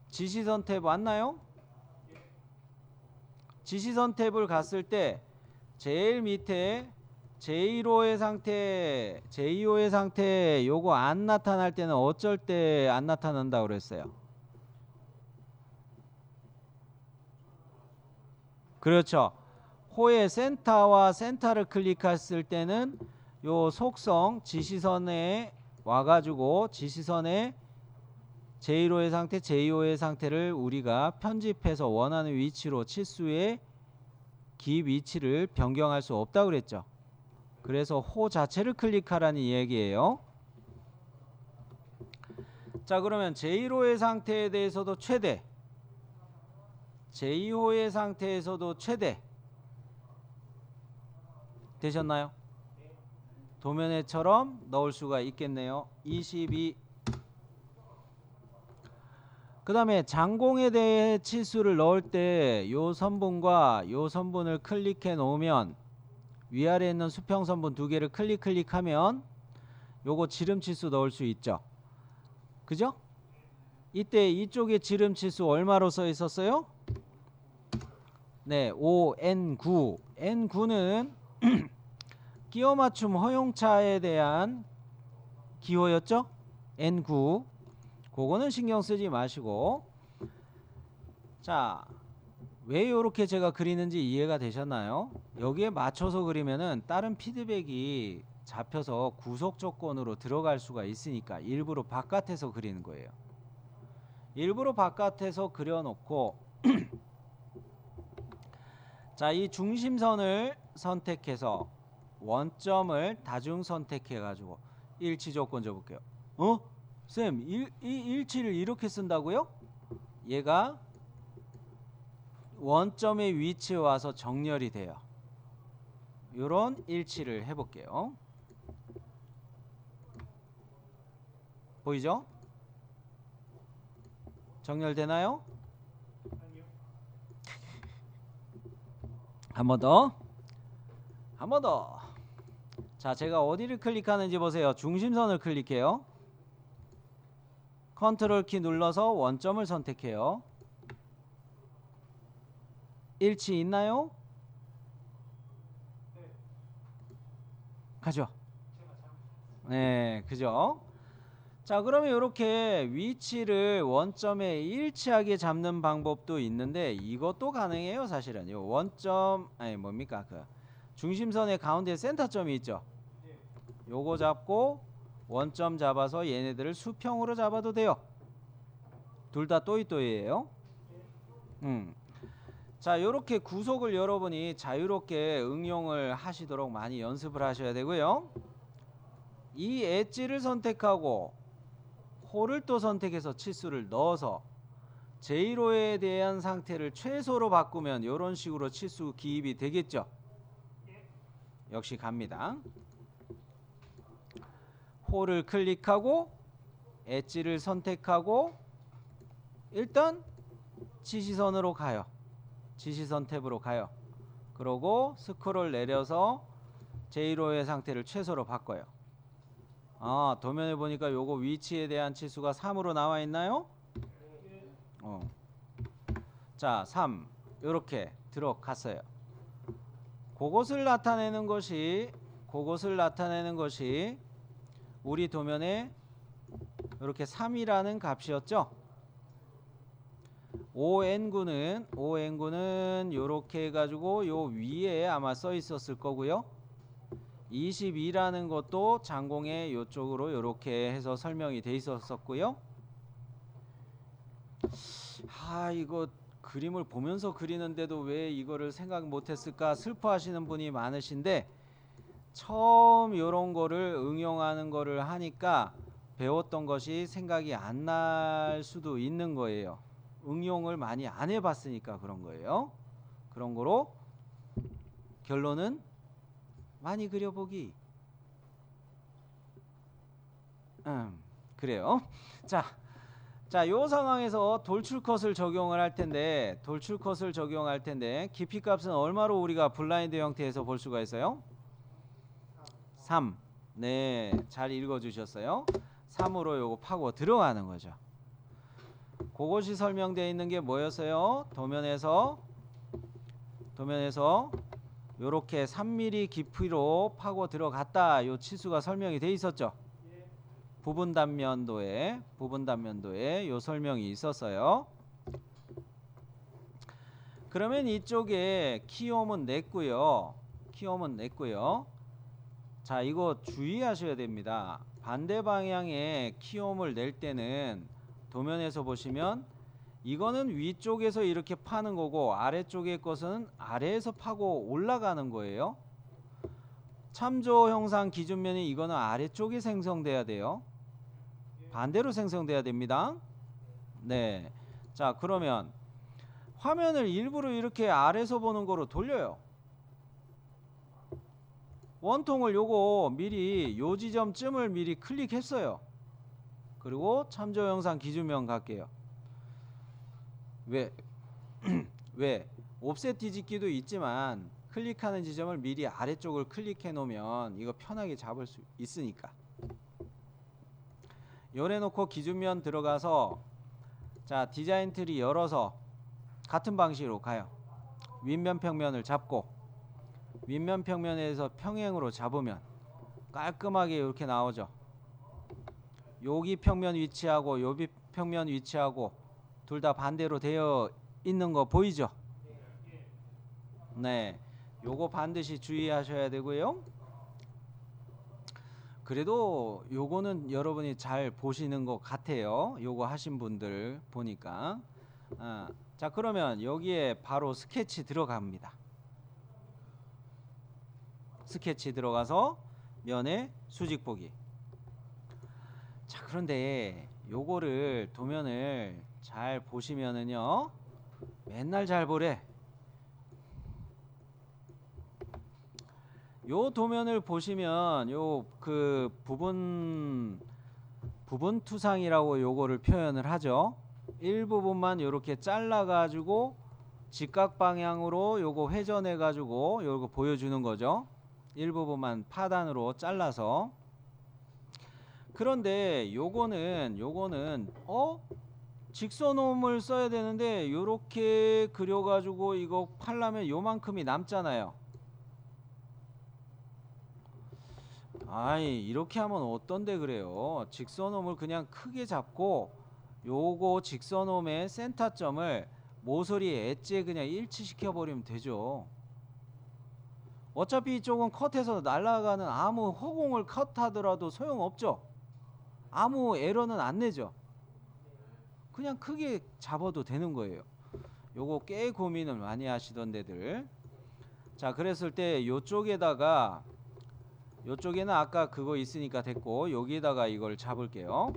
지시선 탭 왔나요? 지시선 탭을 갔을 때 제일 밑에 제1호의 상태, 제2호의 상태 요거 안 나타날 때는 어쩔 때 안 나타난다고 그랬어요? 그렇죠. 호의 센터와 센터를 클릭했을 때는 요 속성 지시선에 와가지고 지시선에 제1호의 상태, 제2호의 상태를 우리가 편집해서 원하는 위치로 치수의 기입 위치를 변경할 수 없다고 그랬죠. 그래서 호 자체를 클릭하라는 얘기예요. 자, 그러면 제1호의 상태에 대해서도 최대, 제2호의 상태에서도 최대 되셨나요? 도면에처럼 넣을 수가 있겠네요. 22. 그 다음에 장공에 대해 치수를 넣을 때 요 선분과 요 선분을 클릭해 놓으면 위아래에 있는 수평선분 두 개를 클릭하면 요거 지름치수 넣을 수 있죠. 그죠? 이때 이쪽에 지름치수 얼마로 써 있었어요? 네, 5N9. N9는 끼워 맞춤 허용차에 대한 기호였죠? N9. 그거는 신경 쓰지 마시고. 자, 왜 이렇게 제가 그리는지 이해가 되셨나요? 여기에 맞춰서 그리면은 다른 피드백이 잡혀서 구속 조건으로 들어갈 수가 있으니까 일부러 바깥에서 그리는 거예요. 일부러 바깥에서 그려놓고 자, 이 중심선을 선택해서 원점을 다중 선택해 가지고 일치 조건 줘볼게요. 쌤, 일치를 이렇게 쓴다고요? 얘가 원점의 위치에 와서 정렬이 돼요. 요런 일치를 해볼게요. 보이죠? 정렬되나요? 한 번 더. 한 번 더. 자, 제가 어디를 클릭하는지 보세요. 중심선을 클릭해요. 컨트롤 키 눌러서 원점을 선택해요. 일치 있나요? 가죠. 네, 그죠? 자, 그러면 이렇게 위치를 원점에 일치하게 잡는 방법도 있는데 이것도 가능해요. 사실은 요 원점 아니 뭡니까 그 중심선의 가운데 센터점이 있죠. 요거 잡고 원점 잡아서 얘네들을 수평으로 잡아도 돼요. 둘 다 또이또이예요. 자, 요렇게 구속을 여러분이 자유롭게 응용을 하시도록 많이 연습을 하셔야 되고요. 이 엣지를 선택하고 호를 또 선택해서 치수를 넣어서 제1호에 대한 상태를 최소로 바꾸면 이런 식으로 치수 기입이 되겠죠. 역시 갑니다. 호를 클릭하고 엣지를 선택하고 일단 지시선으로 가요. 지시선 탭으로 가요. 그러고 스크롤 내려서 제1호의 상태를 최소로 바꿔요. 도면에 보니까 요거 위치에 대한 치수가 3으로 나와 있나요? 자, 3 요렇게 들어갔어요. 그것을 나타내는 것이 우리 도면에 이렇게 3이라는 값이었죠. ON구는 요렇게 해가지고 요 위에 아마 써 있었을 거고요. 22라는 것도 장공에 요쪽으로 요렇게 해서 설명이 돼 있었고요. 이거 그림을 보면서 그리는데도 왜 이거를 생각 못했을까 슬퍼하시는 분이 많으신데, 처음 요런 거를 응용하는 거를 하니까 배웠던 것이 생각이 안 날 수도 있는 거예요. 응용을 많이 안 해봤으니까 그런 거예요. 그런 거로 결론은 많이 그려보기. 그래요. 자, 요 상황에서 돌출컷을 적용을 할 텐데, 깊이값은 얼마로 우리가 블라인드 형태에서 볼 수가 있어요? 3. 네, 잘 읽어주셨어요. 3으로 요거 파고 들어가는 거죠. 그것이 설명되어 있는 게 뭐였어요? 도면에서 요렇게 3mm 깊이로 파고 들어갔다. 요 치수가 설명이 돼 있었죠. 부분 단면도에 요 설명이 있었어요. 그러면 이쪽에 키움은 냈고요. 자, 이거 주의하셔야 됩니다. 반대 방향에 키움을 낼 때는 도면에서 보시면 이거는 위쪽에서 이렇게 파는 거고, 아래쪽의 것은 아래에서 파고 올라가는 거예요. 참조 형상 기준면이 이거는 아래쪽에 생성돼야 돼요. 반대로 생성돼야 됩니다. 네. 자, 그러면 화면을 일부러 이렇게 아래에서 보는 거로 돌려요. 원통을 요거 미리 요 지점쯤을 미리 클릭했어요. 그리고 참조 영상 기준면 갈게요. 왜 옵셋 뒤집기도 있지만 클릭하는 지점을 미리 아래쪽을 클릭해 놓으면 이거 편하게 잡을 수 있으니까. 요래 놓고 기준면 들어가서, 자, 디자인 트리 열어서 같은 방식으로 가요. 윗면 평면을 잡고 윗면 평면에서 평행으로 잡으면 깔끔하게 이렇게 나오죠. 여기 평면 위치하고 여기 평면 위치하고 둘 다 반대로 되어 있는 거 보이죠? 네, 요거 반드시 주의하셔야 되고요. 그래도 요거는 여러분이 잘 보시는 것 같아요. 요거 하신 분들 보니까. 자, 그러면 여기에 바로 스케치 들어갑니다. 스케치 들어가서 면의 수직 보기. 자, 그런데 요거를 도면을 잘 보시면은요, 맨날 잘 보래. 요 도면을 보시면 요 그 부분 투상이라고 요거를 표현을 하죠. 일부분만 요렇게 잘라 가지고 직각 방향으로 요거 회전해 가지고 요거 보여주는 거죠. 일부분만 파단으로 잘라서. 그런데 요거는 직선홈을 써야 되는데 요렇게 그려 가지고 이거 팔려면 요만큼이 남잖아요. 이렇게 하면 어떤데 그래요. 직선홈을 그냥 크게 잡고 요거 직선홈의 센터점을 모서리 엣지에 그냥 일치시켜 버리면 되죠. 어차피 이쪽은 컷해서 날아가는 아무 허공을 컷하더라도 소용없죠. 아무 에러는 안 내죠. 그냥 크게 잡아도 되는 거예요. 요거 꽤 고민을 많이 하시던 데들. 자, 그랬을 때 요쪽에는 아까 그거 있으니까 됐고, 여기에다가 이걸 잡을게요.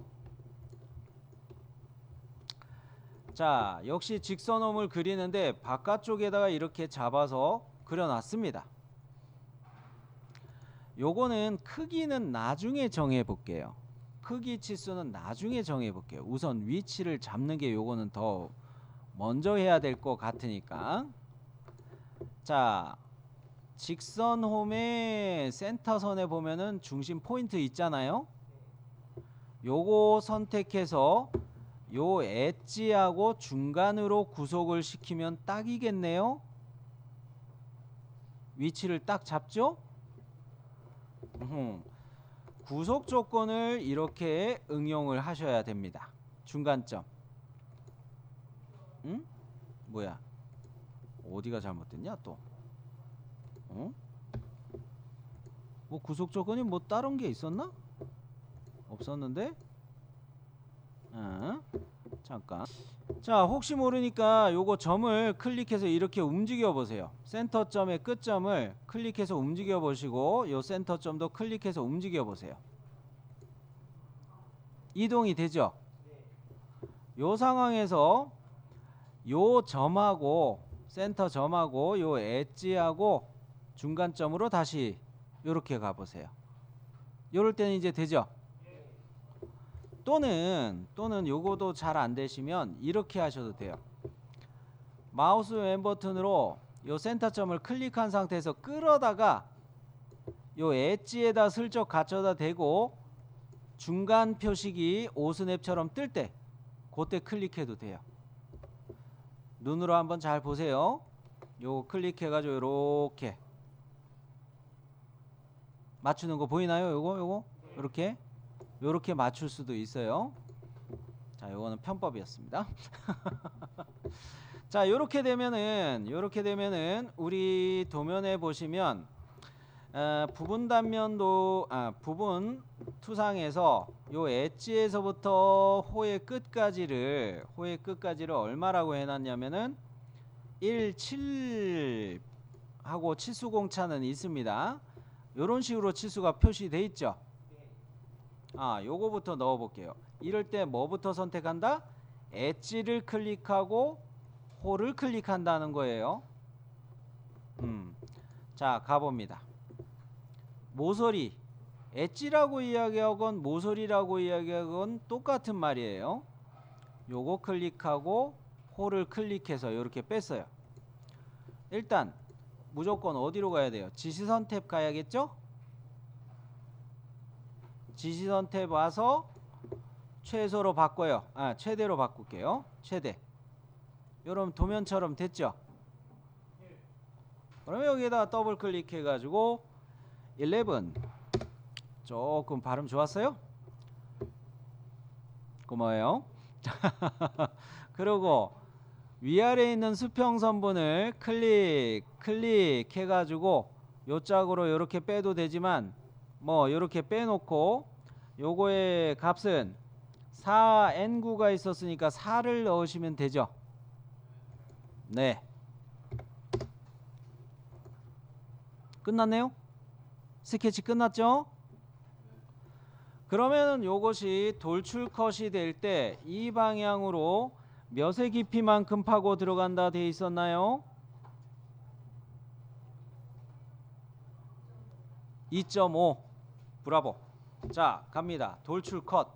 자, 역시 직선홈을 그리는데 바깥쪽에다가 이렇게 잡아서 그려놨습니다. 요거는 크기는 나중에 정해 볼게요. 크기 치수는 나중에 정해 볼게요. 우선 위치를 잡는 게 요거는 더 먼저 해야 될 것 같으니까. 자, 직선홈의 센터선에 보면은 중심 포인트 있잖아요. 요거 선택해서 요 엣지하고 중간으로 구속을 시키면 딱이겠네요. 위치를 딱 잡죠? 구속 조건을 이렇게 응용을 하셔야 됩니다. 중간점. 응? 뭐야? 어디가 잘못됐냐 또? 어? 뭐 구속 조건이 뭐 다른 게 있었나? 없었는데? 잠깐. 자, 혹시 모르니까 요거 점을 클릭해서 이렇게 움직여 보세요. 센터점의 끝점을 클릭해서 움직여 보시고 요 센터점도 클릭해서 움직여 보세요. 이동이 되죠? 요 상황에서 요 점하고 센터 점하고 요 엣지하고 중간점으로 다시 요렇게 가보세요. 요럴 때는 이제 되죠? 또는 요거도 잘 안 되시면 이렇게 하셔도 돼요. 마우스 왼 버튼으로 요 센터점을 클릭한 상태에서 끌어다가 요 엣지에다 슬쩍 갖춰다 대고 중간 표식이 오스냅처럼 뜰 때 그때 클릭해도 돼요. 눈으로 한번 잘 보세요. 요거 클릭해가지고 요렇게 맞추는 거 보이나요? 요거 요렇게 맞출 수도 있어요. 자, 요거는 편법이었습니다. 자, 요렇게 되면은 우리 도면에 보시면 부분 단면도 부분 투상에서 요 엣지에서부터 호의 끝까지를 얼마라고 해놨냐면은 17 하고 치수 공차는 있습니다. 요런 식으로 치수가 표시돼 있죠. 요거부터 넣어 볼게요. 이럴 때 뭐부터 선택한다? 엣지를 클릭하고 홀을 클릭한다는 거예요. 자, 가봅니다. 모서리, 엣지라고 이야기하건 모서리라고 이야기하건 똑같은 말이에요. 요거 클릭하고 홀을 클릭해서 이렇게 뺐어요. 일단 무조건 어디로 가야 돼요? 지시선 탭 가야겠죠? 지시선 탭 와서 최소로 바꿔요. 최대로 바꿀게요. 최대. 요럼 도면처럼 됐죠? 그러면 여기에다 더블 클릭해 가지고 11 조금 발음 좋았어요? 고마워요. 그리고 위아래에 있는 수평선분을 클릭해 가지고 요 짝으로 이렇게 빼도 되지만 뭐 이렇게 빼놓고 요거의 값은 4n9가 있었으니까 4를 넣으시면 되죠. 네. 끝났네요? 스케치 끝났죠? 그러면 요것이 돌출 컷이 될 때 이 방향으로 몇의 깊이만큼 파고 들어간다 돼 있었나요? 2.5. 브라보. 자, 갑니다. 돌출 컷.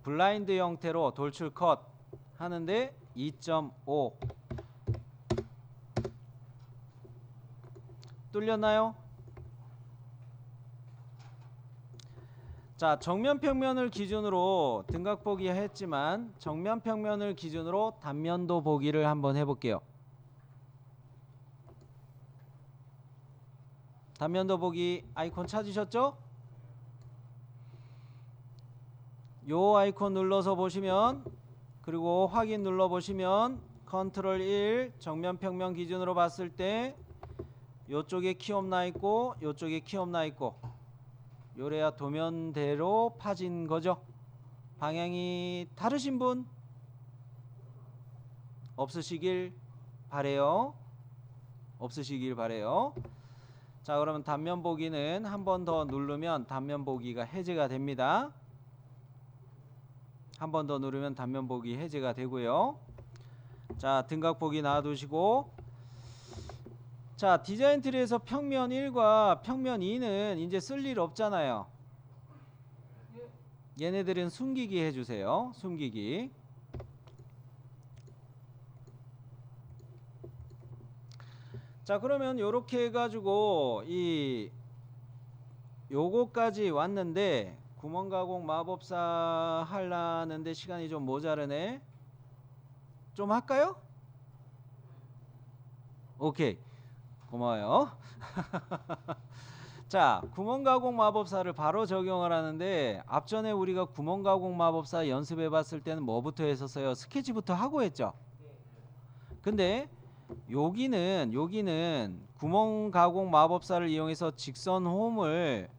블라인드 형태로 돌출 컷 하는데 2.5. 뚫렸나요? 자, 정면 평면을 기준으로 등각 보기 했지만 정면 평면을 기준으로 단면도 보기를 한번 해볼게요. 단면도 보기 아이콘 찾으셨죠? 요 아이콘 눌러서 보시면 그리고 확인 눌러 보시면 컨트롤 1 정면 평면 기준으로 봤을 때 요쪽에 키업 나 있고 요쪽에 키업 나 있고 요래야 도면대로 파진 거죠. 방향이 다르신 분 없으시길 바래요. 자, 그러면 단면 보기는 한 번 더 누르면 단면 보기가 해제가 됩니다. 한 번 더 누르면 단면 보기 해제가 되고요. 자, 등각 보기 놔두시고 자, 디자인 트리에서 평면 1과 평면 2는 이제 쓸 일 없잖아요. 얘네들은 숨기기 해주세요. 숨기기. 자, 그러면 요렇게 해가지고 요거까지 왔는데 구멍가공 마법사 하려는데 시간이 좀 모자르네. 좀 할까요? 오케이, 고마워요. 자, 구멍가공 마법사를 바로 적용을 하는데 앞전에 우리가 구멍가공 마법사 연습해 봤을 때는 뭐부터 했었어요? 스케치부터 하고 했죠. 근데 여기는 구멍가공 마법사를 이용해서 직선 홈을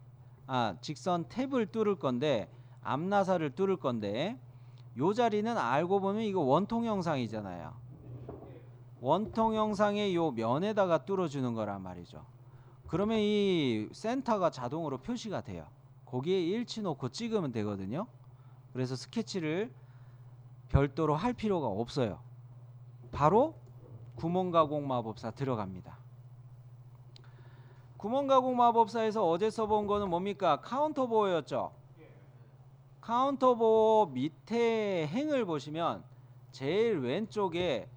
직선 탭을 뚫을 건데, 앞나사를 뚫을 건데, 요 자리는 알고 보면 이거 원통 형상이잖아요. 원통 형상의 요 면에다가 뚫어주는 거란 말이죠. 그러면 이 센터가 자동으로 표시가 돼요. 거기에 일치 놓고 찍으면 되거든요. 그래서 스케치를 별도로 할 필요가 없어요. 바로 구멍가공 마법사 들어갑니다. 구멍가공 마법사에서 어제 써본 거는 뭡니까? 카운터보어였죠. 카운터보어 밑에 행을 보시면 제일 왼쪽에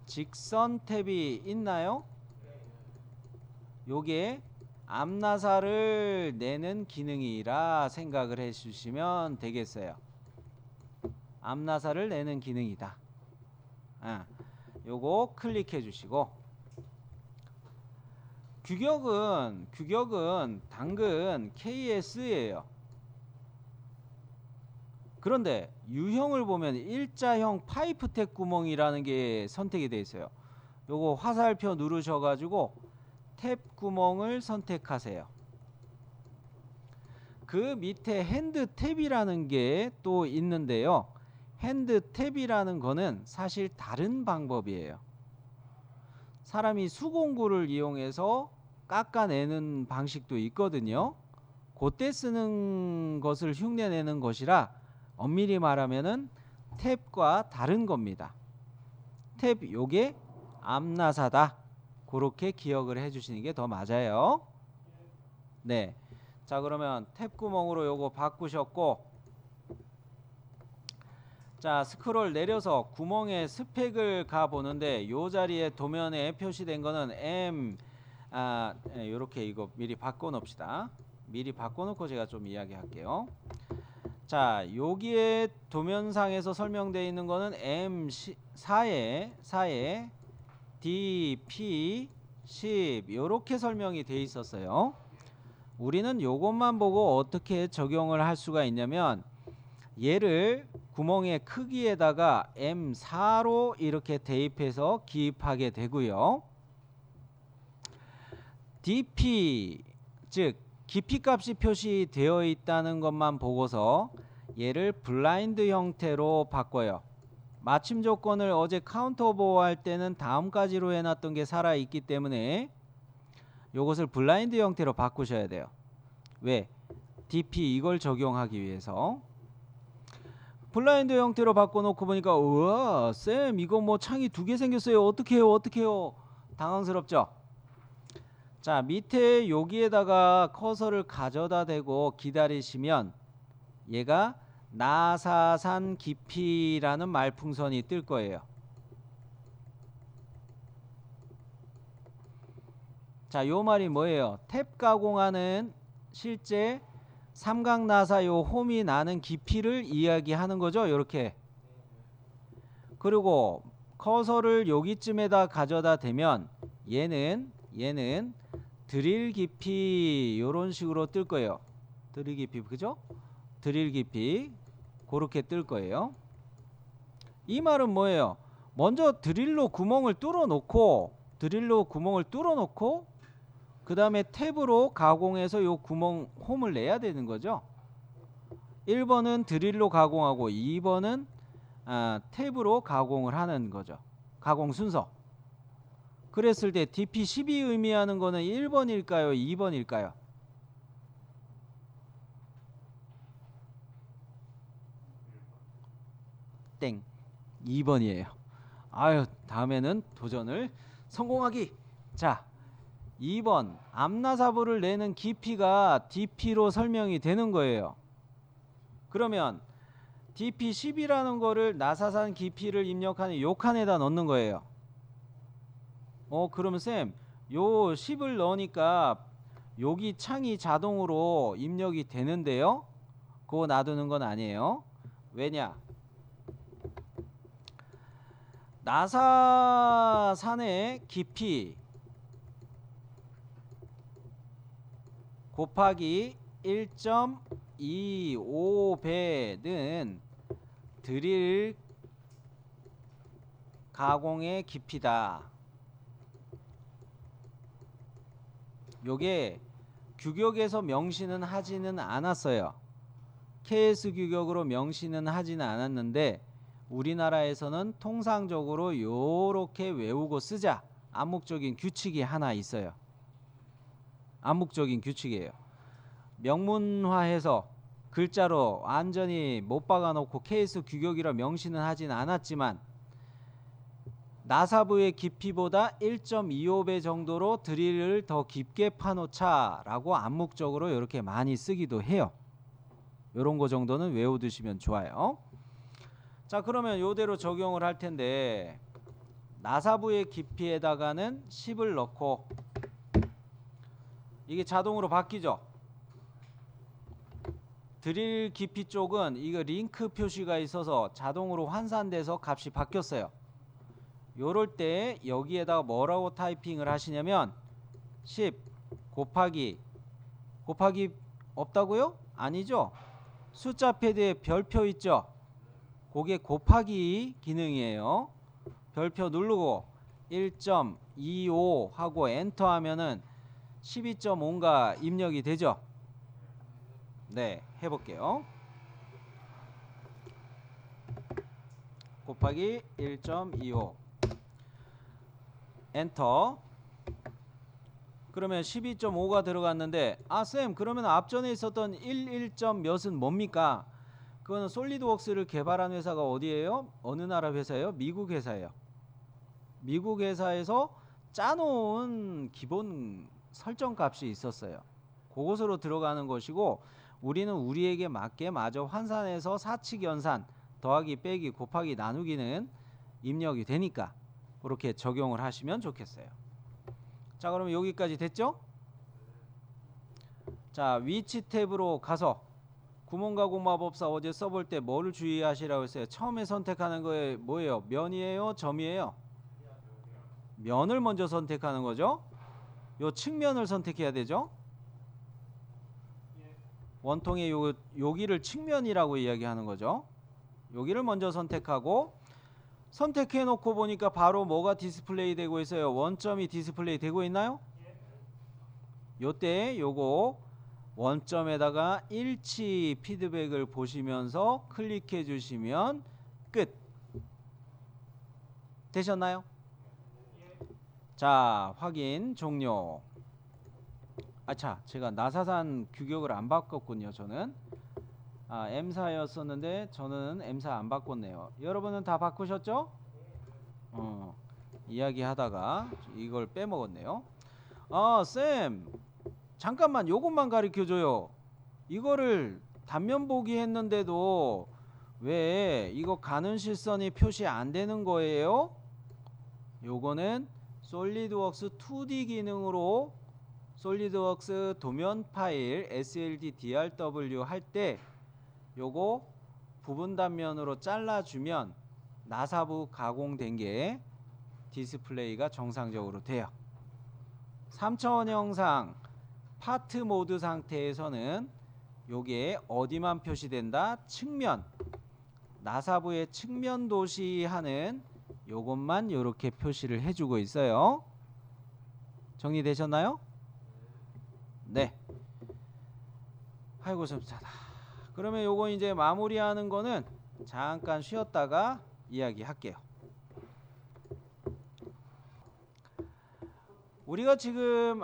직선 탭이 있나요? 요게 앞나사를 내는 기능이라 생각을 해주시면 되겠어요. 앞나사를 내는 기능이다. 요거 클릭해 주시고, 규격은 당근 KS예요. 그런데 유형을 보면 일자형 파이프 탭 구멍이라는 게 선택이 되어 있어요. 요거 화살표 누르셔가지고 탭 구멍을 선택하세요. 그 밑에 핸드 탭이라는 게 또 있는데요. 핸드 탭이라는 거는 사실 다른 방법이에요. 사람이 수공구를 이용해서 깎아내는 방식도 있거든요. 그때 쓰는 것을 흉내내는 것이라 엄밀히 말하면은 탭과 다른 겁니다. 탭 요게 앞나사다. 그렇게 기억을 해주시는 게 더 맞아요. 네. 자, 그러면 탭 구멍으로 요거 바꾸셨고, 자, 스크롤 내려서 구멍의 스펙을 가 보는데 요 자리에 도면에 표시된 거는 요렇게 이거 미리 바꿔 놓읍시다. 미리 바꿔 놓고 제가 좀 이야기할게요. 자, 여기에 도면상에서 설명되어 있는 거는 M4에 DP10 요렇게 설명이 되어 있었어요. 우리는 요것만 보고 어떻게 적용을 할 수가 있냐면, 얘를 구멍의 크기에다가 M4로 이렇게 대입해서 기입하게 되고요. DP, 즉 깊이 값이 표시되어 있다는 것만 보고서 얘를 블라인드 형태로 바꿔요. 마침 조건을 어제 카운터 보호할 때는 다음까지로 해놨던 게 살아있기 때문에 요것을 블라인드 형태로 바꾸셔야 돼요. 왜? DP 이걸 적용하기 위해서. 블라인드 형태로 바꿔놓고 보니까 우와 쌤 이거 뭐 창이 두 개 생겼어요. 어떡해요 당황스럽죠? 자, 밑에 여기에다가 커서를 가져다 대고 기다리시면 얘가 나사산 깊이라는 말풍선이 뜰 거예요. 자, 요 말이 뭐예요? 탭 가공하는 실제 삼각 나사 요 홈이 나는 깊이를 이야기하는 거죠. 요렇게. 그리고 커서를 여기쯤에다 가져다 대면 얘는 드릴 깊이 요런 식으로 뜰 거예요. 드릴 깊이, 그죠? 드릴 깊이 그렇게 뜰 거예요. 이 말은 뭐예요? 먼저 드릴로 구멍을 뚫어 놓고 그 다음에 탭으로 가공해서 요 구멍 홈을 내야 되는 거죠. 1번은 드릴로 가공하고 2번은 탭으로 가공을 하는 거죠. 가공 순서. 그랬을 때 DP12 의미하는 거는 1번일까요? 2번일까요? 땡. 2번이에요. 아유, 다음에는 도전을 성공하기. 자, 2번 앞나사부를 내는 깊이가 DP로 설명이 되는 거예요. 그러면 DP10이라는 거를 나사산 깊이를 입력하는 요 칸에다 넣는 거예요. 그러면 쌤, 요 10을 넣으니까 여기 창이 자동으로 입력이 되는데요. 그거 놔두는 건 아니에요. 왜냐? 나사산의 깊이 곱하기 1.25배는 드릴 가공의 깊이다. 요게 규격에서 명시는 하지는 않았어요. KS 규격으로 명시는 하지는 않았는데 우리나라에서는 통상적으로 요렇게 외우고 쓰자. 암묵적인 규칙이 하나 있어요. 암묵적인 규칙이에요. 명문화해서 글자로 완전히 못 박아놓고 KS 규격이라 명시는 하진 않았지만 나사부의 깊이보다 1.25배 정도로 드릴을 더 깊게 파놓자 라고 암묵적으로 이렇게 많이 쓰기도 해요. 요런 거 정도는 외워두시면 좋아요. 자, 그러면 요대로 적용을 할 텐데 나사부의 깊이에다가는 10을 넣고 이게 자동으로 바뀌죠. 드릴 깊이 쪽은 이거 링크 표시가 있어서 자동으로 환산돼서 값이 바뀌었어요. 요럴 때 여기에다가 뭐라고 타이핑을 하시냐면 10 곱하기 없다고요? 아니죠. 숫자 패드에 별표 있죠. 그게 곱하기 기능이에요. 별표 누르고 1.25 하고 엔터 하면은 12.5가 입력이 되죠. 네, 해볼게요. 곱하기 1.25 엔터. 그러면 12.5가 들어갔는데 쌤 그러면 앞전에 있었던 11. 몇은 뭡니까? 그거는 솔리드웍스를 개발한 회사가 어디예요? 어느 나라 회사예요? 미국 회사예요. 미국 회사에서 짜놓은 기본 설정 값이 있었어요. 그것으로 들어가는 것이고 우리는 우리에게 맞게 마저 환산해서 사칙 연산 더하기 빼기 곱하기 나누기는 입력이 되니까 그렇게 적용을 하시면 좋겠어요. 자, 그러면 여기까지 됐죠? 자, 위치 탭으로 가서 구몬가공마법사 어제 써볼 때 뭐를 주의하시라고 했어요? 처음에 선택하는 거에 뭐예요? 면이에요? 점이에요? 면을 먼저 선택하는 거죠. 요 측면을 선택해야 되죠. 원통의 여기를 측면이라고 이야기하는 거죠. 여기를 먼저 선택하고 선택해 놓고 보니까 바로 뭐가 디스플레이 되고 있어요? 원점이 디스플레이 되고 있나요? 요때 요거 원점에다가 일치 피드백을 보시면서 클릭해 주시면 끝. 되셨나요? 자, 확인 종료. 아차, 제가 나사산 규격을 안 바꿨군요. 저는 M사였었는데 저는 M사 안 바꿨네요. 여러분은 다 바꾸셨죠? 이야기하다가 이걸 빼먹었네요. 쌤 잠깐만 요것만 가르쳐줘요. 이거를 단면 보기 했는데도 왜 이거 가는 실선이 표시 안 되는 거예요? 요거는 솔리드웍스 2D 기능으로 솔리드웍스 도면 파일 SLD DRW 할 때 요거 부분 단면으로 잘라주면 나사부 가공된 게 디스플레이가 정상적으로 돼요. 3차원 영상 파트 모드 상태에서는 요게 어디만 표시된다? 측면. 나사부의 측면 도시하는 요것만 요렇게 표시를 해주고 있어요. 정리되셨나요? 네. 아이고 섭섭하다. 그러면 요거 이제 마무리하는 거는 잠깐 쉬었다가 이야기할게요. 우리가 지금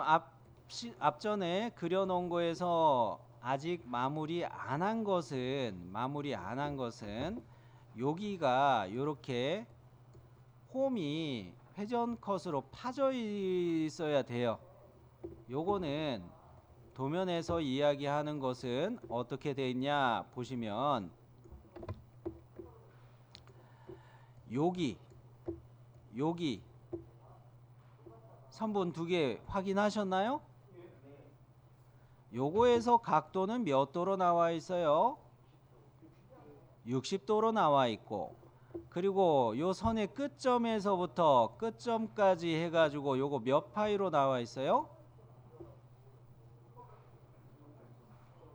앞전에 그려놓은 거에서 아직 마무리 안 한 것은 여기가 요렇게 홈이 회전 컷으로 파져 있어야 돼요. 요거는 도면에서 이야기하는 것은 어떻게 되어 있냐 보시면 여기 선분 두 개 확인하셨나요? 요거에서 각도는 몇 도로 나와 있어요? 60도로 나와 있고, 그리고 요 선의 끝점에서부터 끝점까지 해가지고 요거 몇 파이로 나와 있어요?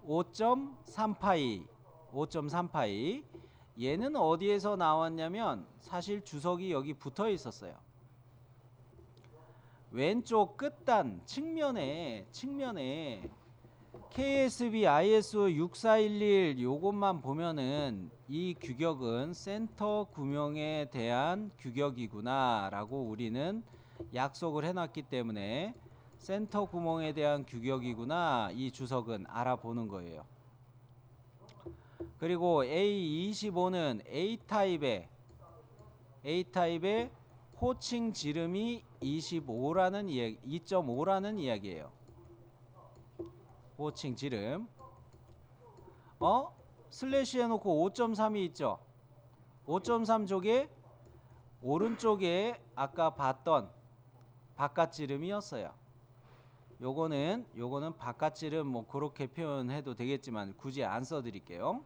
5.3파이. 5.3파이. 얘는 어디에서 나왔냐면 사실 주석이 여기 붙어 있었어요. 왼쪽 끝단 측면에 KSB ISO 6411 요것만 보면은 이 규격은 센터 구멍에 대한 규격이구나 라고 우리는 약속을 해놨기 때문에 센터 구멍에 대한 규격이구나 이 주석은 알아보는 거예요. 그리고 A25는 A타입의 호칭 지름이 2.5라는 이야기예요. 호칭 지름. 슬래시 해놓고 5.3이 있죠. 5.3 쪽에 오른쪽에 아까 봤던 바깥 지름이었어요. 요거는 바깥 지름 뭐 그렇게 표현해도 되겠지만 굳이 안 써드릴게요.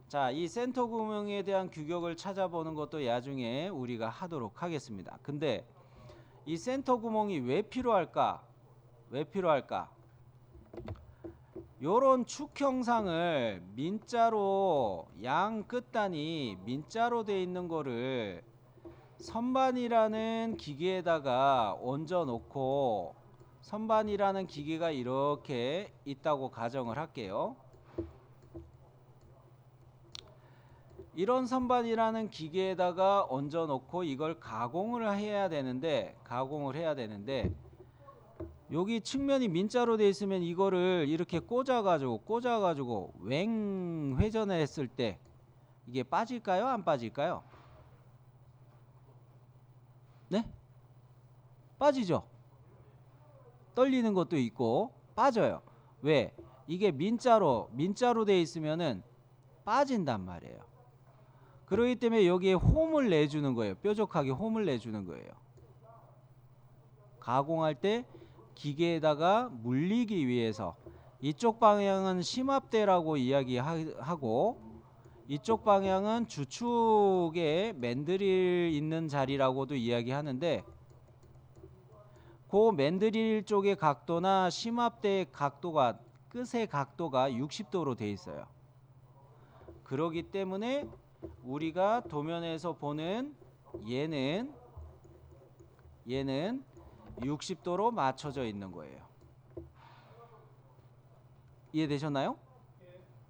자, 이 센터 구멍에 대한 규격을 찾아보는 것도 나중에 우리가 하도록 하겠습니다. 근데 이 센터 구멍이 왜 필요할까? 요런 축 형상을 민자로 양 끝단이 민자로 돼 있는 거를 선반이라는 기계에다가 얹어 놓고, 선반이라는 기계가 이렇게 있다고 가정을 할게요. 이런 선반이라는 기계에다가 얹어 놓고 이걸 가공을 해야 되는데 여기 측면이 민자로 돼 있으면 이거를 이렇게 꽂아가지고 웽 회전을 했을 때 이게 빠질까요? 안 빠질까요? 네? 빠지죠? 떨리는 것도 있고 빠져요. 왜? 이게 민자로 돼 있으면은 빠진단 말이에요. 그렇기 때문에 여기에 홈을 내주는 거예요. 뾰족하게 홈을 내주는 거예요. 가공할 때 기계에다가 물리기 위해서. 이쪽 방향은 심압대라고 이야기하고 이쪽 방향은 주축에 맨드릴 있는 자리라고도 이야기하는데, 그 맨드릴 쪽의 각도나 심압대의 각도가, 끝의 각도가 60도로 돼 있어요. 그렇기 때문에 우리가 도면에서 보는 얘는 60도로 맞춰져 있는 거예요. 이해되셨나요?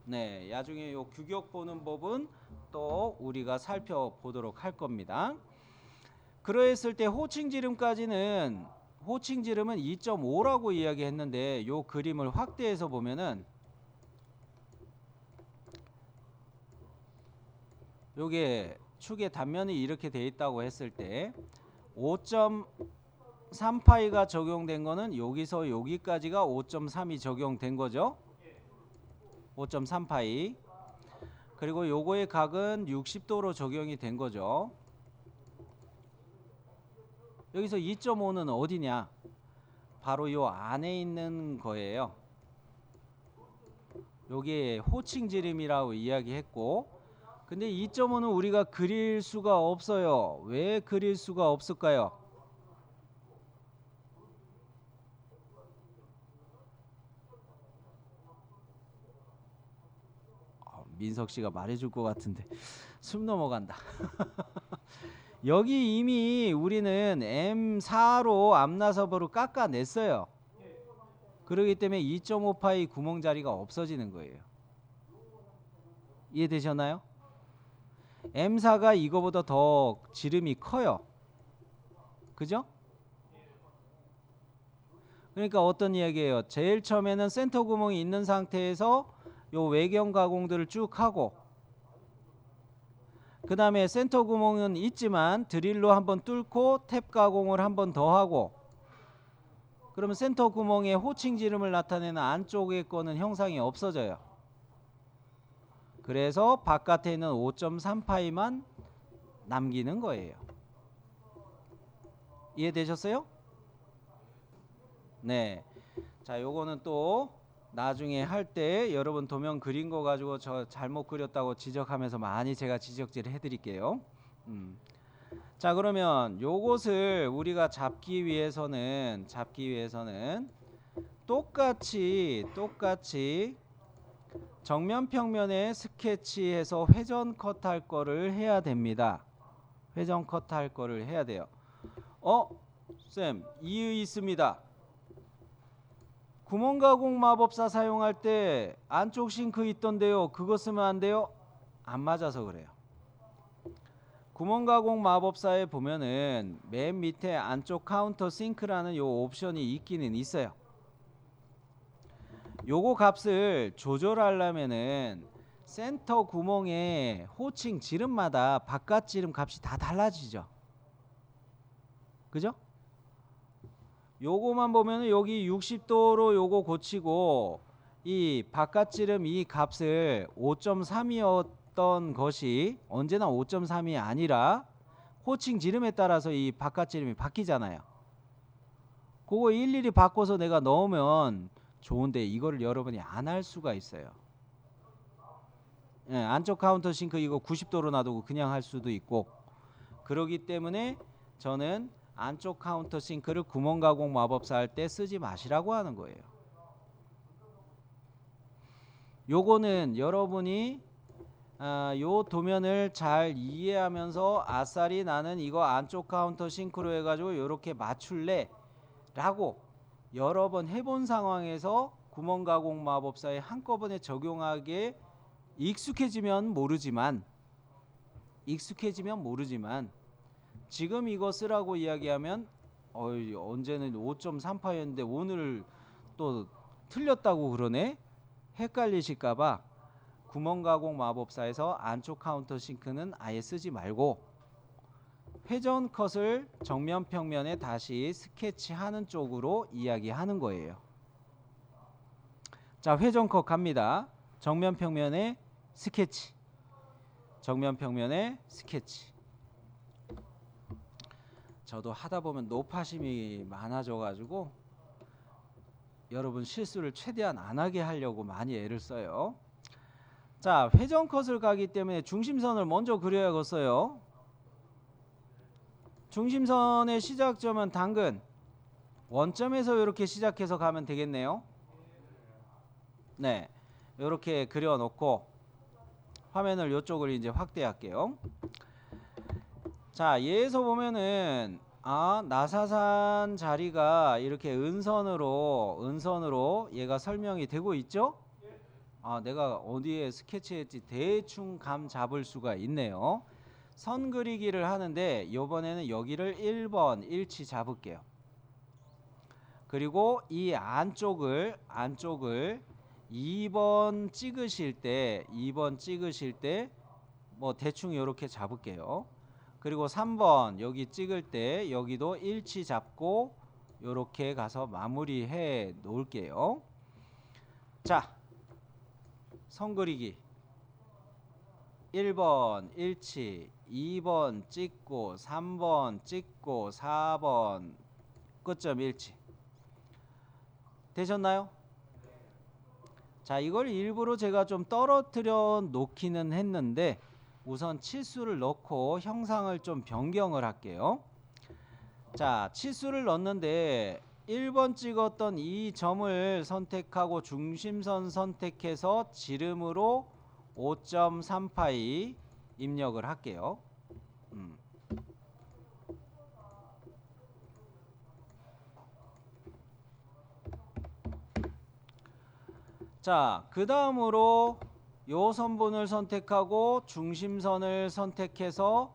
네, 나중에 요 규격 보는 법은 또 우리가 살펴보도록 할 겁니다. 그러했을 때 호칭 지름은 2.5라고 이야기했는데, 요 그림을 확대해서 보면은 요게 축의 단면이 이렇게 돼 있다고 했을 때 5.3파이가 적용된 거는 여기서 여기까지가 5.3이 적용된 거죠. 5.3파이. 그리고 요거의 각은 60도로 적용이 된 거죠. 여기서 2.5는 어디냐? 바로 요 안에 있는 거예요. 요게 호칭 지름이라고 이야기했고, 근데 2.5는 우리가 그릴 수가 없어요. 왜 그릴 수가 없을까요? 민석 씨가 말해줄 것 같은데 숨 넘어간다. 여기 이미 우리는 M4로 앞나섭으로 깎아냈어요. 그렇기 때문에 2.5파이 구멍 자리가 없어지는 거예요. 이해되셨나요? M4가 이거보다 더 지름이 커요. 그죠? 그러니까 어떤 이야기예요? 제일 처음에는 센터 구멍이 있는 상태에서 요 외경 가공들을 쭉 하고, 그 다음에 센터 구멍은 있지만 드릴로 한번 뚫고 탭 가공을 한번 더 하고, 그러면 센터 구멍에 호칭 지름을 나타내는 안쪽의 거는 형상이 없어져요. 그래서 바깥에 있는 5.3파이만 남기는 거예요. 이해되셨어요? 네. 자, 요거는 또 나중에 할 때 여러분 도면 그린 거 가지고 저 잘못 그렸다고 지적하면서 많이 제가 지적질 해드릴게요. 자, 그러면 요것을 우리가 잡기 위해서는 똑같이 정면 평면에 스케치해서 회전 컷 할 거를 해야 됩니다. 회전 컷 할 거를 해야 돼요. 쌤, 이의 있습니다. 구멍 가공 마법사 사용할 때 안쪽 싱크 있던데요. 그거 쓰면 안 돼요? 안 맞아서 그래요. 구멍 가공 마법사에 보면은 맨 밑에 안쪽 카운터 싱크라는 요 옵션이 있기는 있어요. 요거 값을 조절하려면은 센터 구멍의 호칭 지름마다 바깥 지름 값이 다 달라지죠. 그죠? 요거만 보면은 여기 60도로 요거 고치고 이 바깥 지름 이 값을 5.3이었던 것이 언제나 5.3이 아니라 호칭 지름에 따라서 이 바깥 지름이 바뀌잖아요. 그거 일일이 바꿔서 내가 넣으면 좋은데 이거를 여러분이 안 할 수가 있어요. 예, 안쪽 카운터 싱크 이거 90도로 놔두고 그냥 할 수도 있고, 그러기 때문에 저는 안쪽 카운터 싱크를 구멍 가공 마법사 할 때 쓰지 마시라고 하는 거예요. 요거는 여러분이 요 도면을 잘 이해하면서 아싸리 나는 이거 안쪽 카운터 싱크로 해가지고 요렇게 맞출래 라고 여러 번 해본 상황에서 구멍 가공 마법사에 한꺼번에 적용하기에 익숙해지면 모르지만 지금 이거 쓰라고 이야기하면 언제는 5.38였는데 오늘 또 틀렸다고 그러네? 헷갈리실까봐 구멍 가공 마법사에서 안쪽 카운터 싱크는 아예 쓰지 말고 회전 컷을 정면 평면에 다시 스케치하는 쪽으로 이야기하는 거예요. 자, 회전 컷 갑니다. 정면 평면에 스케치. 저도 하다 보면 노파심이 많아져 가지고 여러분 실수를 최대한 안 하게 하려고 많이 애를 써요. 자, 회전 컷을 가기 때문에 중심선을 먼저 그려야겠어요. 중심선의 시작점은 당근 원점에서 이렇게 시작해서 가면 되겠네요. 네, 이렇게 그려놓고 화면을 이쪽을 이제 확대할게요. 자, 얘에서 보면은 나사산 자리가 이렇게 은선으로 얘가 설명이 되고 있죠? 내가 어디에 스케치했지 대충 감 잡을 수가 있네요. 선 그리기를 하는데 이번에는 여기를 1번 일치 잡을게요. 그리고 이 안쪽을 2번 찍으실 때 뭐 대충 이렇게 잡을게요. 그리고 3번 여기 찍을 때 여기도 일치 잡고 이렇게 가서 마무리해 놓을게요. 자, 선 그리기 1번 일치, 2번 찍고 3번 찍고 4번 끝점 일치 되셨나요? 자, 이걸 일부러 제가 좀 떨어뜨려 놓기는 했는데 우선 치수를 넣고 형상을 좀 변경을 할게요. 자, 치수를 넣는데 1번 찍었던 이 점을 선택하고 중심선 선택해서 지름으로 5.38 입력을 할게요. 자, 그 다음으로 요 선분을 선택하고 중심선을 선택해서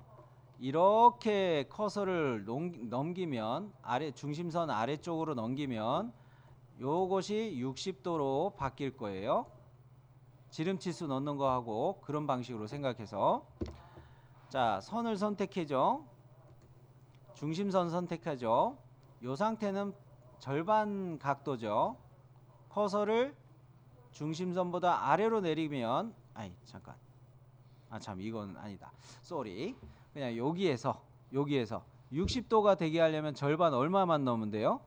이렇게 커서를 넘기면 중심선 아래쪽으로 넘기면 요것이 60도로 바뀔 거예요. 지름치수 넣는 거하고 그런 방식으로 생각해서 자, 선을 선택해죠. 중심선 선택하죠. 요 상태는 절반 각도죠. 커서를 중심선보다 아래로 내리면 잠깐 참 이건 아니다. 쏘리. 그냥 여기에서 60도가 되게 하려면 절반 얼마만 넣으면 돼요?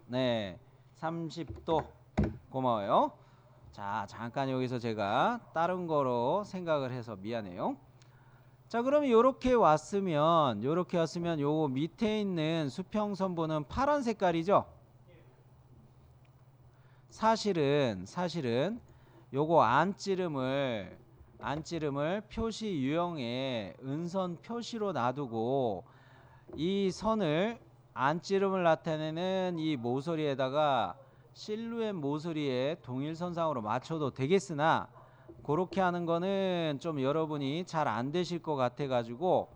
네, 30도 고마워요. 자, 잠깐 여기서 제가 다른 거로 생각을 해서 미안해요. 자, 그럼 요렇게 왔으면 요거 밑에 있는 수평선분은 파란 색깔이죠? 사실은 요거 안찌름을 표시 유형의 은선 표시로 놔두고 이 선을 안찌름을 나타내는 이 모서리에다가 실루엣 모서리에 동일선상으로 맞춰도 되겠으나 그렇게 하는 거는 좀 여러분이 잘 안 되실 것 같아 가지고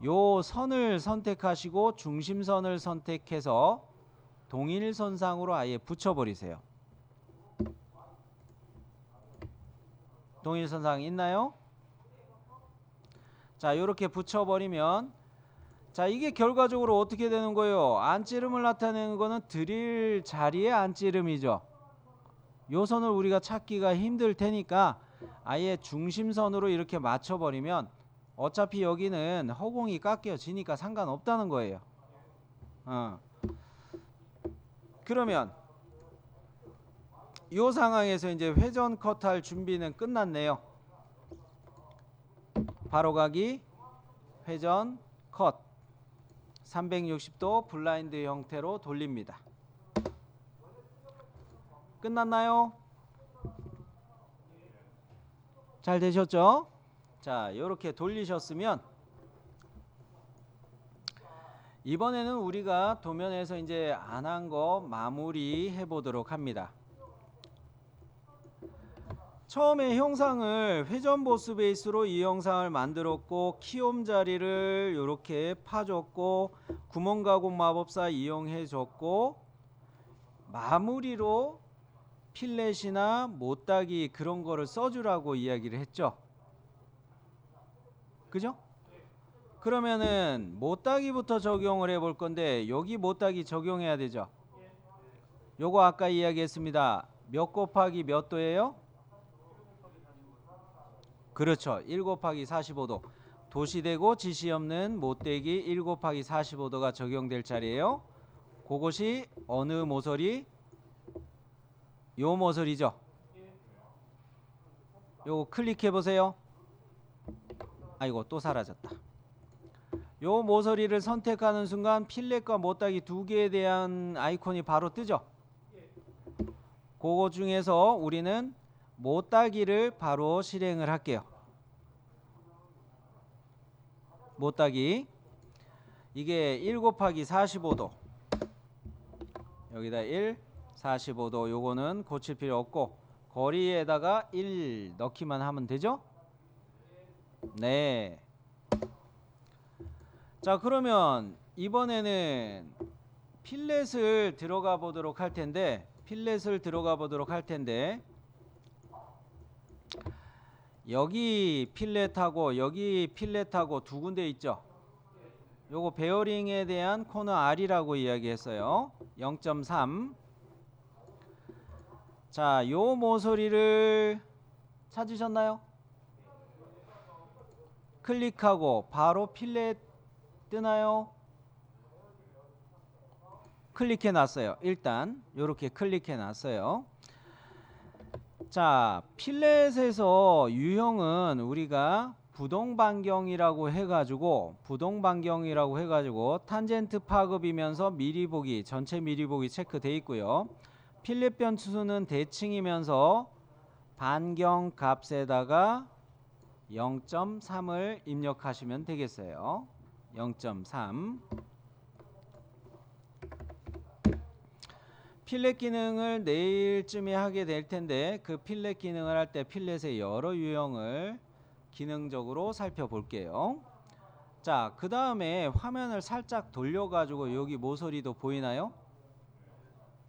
요 선을 선택하시고 중심선을 선택해서 동일선상으로 아예 붙여버리세요. 동일선상 있나요? 자, 요렇게 붙여버리면 자, 이게 결과적으로 어떻게 되는 거예요? 안찌름을 나타내는 거는 드릴 자리의 안찌름이죠. 요 선을 우리가 찾기가 힘들 테니까 아예 중심선으로 이렇게 맞춰버리면 어차피 여기는 허공이 깎여지니까 상관없다는 거예요. 그러면 이 상황에서 이제 회전 컷할 준비는 끝났네요. 바로가기 회전 컷 360도 블라인드 형태로 돌립니다. 끝났나요? 잘 되셨죠? 자, 이렇게 돌리셨으면 이번에는 우리가 도면에서 이제 안 한 거 마무리해 보도록 합니다. 처음에 형상을 회전 보스 베이스로 이 형상을 만들었고 키움 자리를 이렇게 파줬고 구멍 가공 마법사 이용해 줬고 마무리로 필렛이나 못따기 그런 거를 써주라고 이야기를 했죠. 그죠? 그러면은 못따기부터 적용을 해볼 건데 여기 못따기 적용해야 되죠. 요거 아까 이야기했습니다. 몇 곱하기 몇 도예요? 그렇죠. 1 곱하기 45도. 도시되고 지시 없는 못되기 1 곱하기 45도가 적용될 자리예요. 그것이 어느 모서리? 요 모서리죠. 요거 클릭해 보세요. 아이고 또 사라졌다. 요 모서리를 선택하는 순간 필렛과 못따기 두 개에 대한 아이콘이 바로 뜨죠. 그거 중에서 우리는 못따기를 바로 실행을 할게요. 못따기 이게 1 곱하기 45도 여기다 1 45도 요거는 고칠 필요 없고 거리에다가 1 넣기만 하면 되죠. 네. 자, 그러면 이번에는 필렛을 들어가 보도록 할 텐데 여기 필렛하고 두 군데 있죠. 요거 베어링에 대한 코너 R이라고 이야기했어요. 0.3. 자, 요 모서리를 찾으셨나요? 클릭하고 바로 필렛 뜨나요? 클릭해 놨어요. 일단 요렇게 클릭해 놨어요. 자, 필렛에서 유형은 우리가 부동 반경이라고 해가지고 탄젠트 파급이면서 미리 보기 전체 미리 보기 체크돼 있고요. 필렛 변수는 대칭이면서 반경 값에다가 0.3을 입력하시면 되겠어요. 0.3. 필렛 기능을 내일쯤에 하게 될 텐데 그 필렛 기능을 할 때 필렛의 여러 유형을 기능적으로 살펴볼게요. 자, 그 다음에 화면을 살짝 돌려가지고 여기 모서리도 보이나요?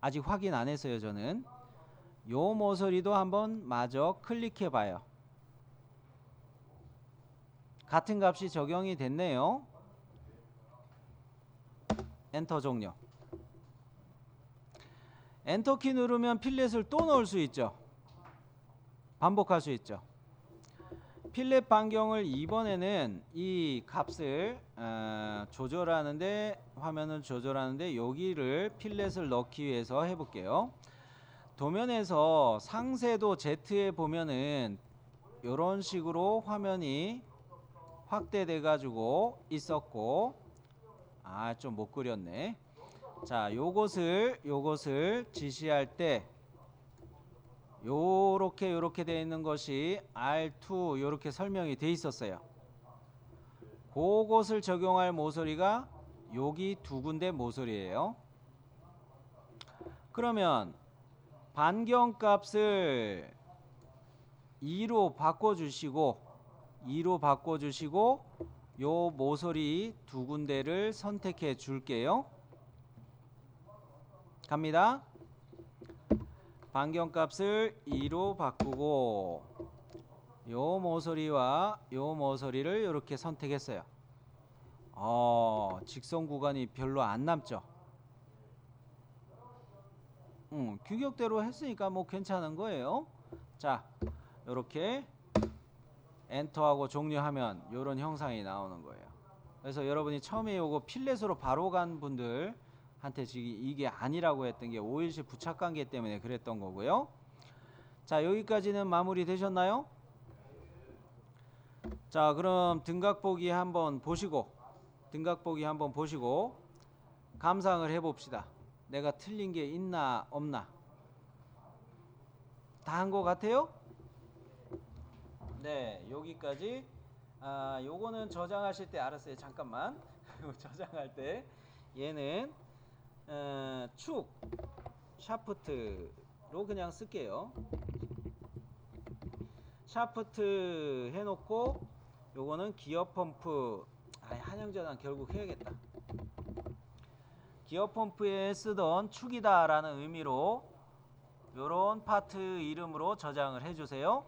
아직 확인 안 했어요. 저는 요 모서리도 한번 마저 클릭해 봐요. 같은 값이 적용이 됐네요. 엔터 종료. 엔터키 누르면 필렛을 또 넣을 수 있죠. 반복할 수 있죠. 필렛 반경을 이번에는 이 값을 조절하는데 화면을 조절하는데 여기를 필렛을 넣기 위해서 해볼게요. 도면에서 상세도 Z에 보면은 이런 식으로 화면이 확대돼 가지고 있었고, 좀 못 그렸네. 자, 요것을 지시할 때 요렇게 되어 있는 것이 R2 요렇게 설명이 돼 있었어요. 그것을 적용할 모서리가 여기 두 군데 모서리예요. 그러면 반경값을 2로 바꿔주시고 요 모서리 두 군데를 선택해 줄게요. 갑니다. 반경값을 2로 바꾸고 요 모서리와 요 모서리를 이렇게 선택했어요. 직선 구간이 별로 안 남죠. 규격대로 했으니까 뭐 괜찮은 거예요. 자, 이렇게 엔터하고 종료하면 이런 형상이 나오는 거예요. 그래서 여러분이 처음에 요거 필렛으로 바로 간 분들한테 지금 이게 아니라고 했던 게 오일식 부착관계 때문에 그랬던 거고요. 자, 여기까지는 마무리 되셨나요? 자, 그럼 등각보기 한번 보시고 감상을 해봅시다. 내가 틀린 게 있나 없나. 다 한 거 같아요? 네, 여기까지. 요거는 저장하실 때 알았어요. 잠깐만. 저장할 때 얘는 축 샤프트로 그냥 쓸게요. 샤프트 해놓고 요거는 기어 펌프. 한영전환 결국 해야겠다. 기어 펌프에 쓰던 축이다 라는 의미로 요런 파트 이름으로 저장을 해주세요.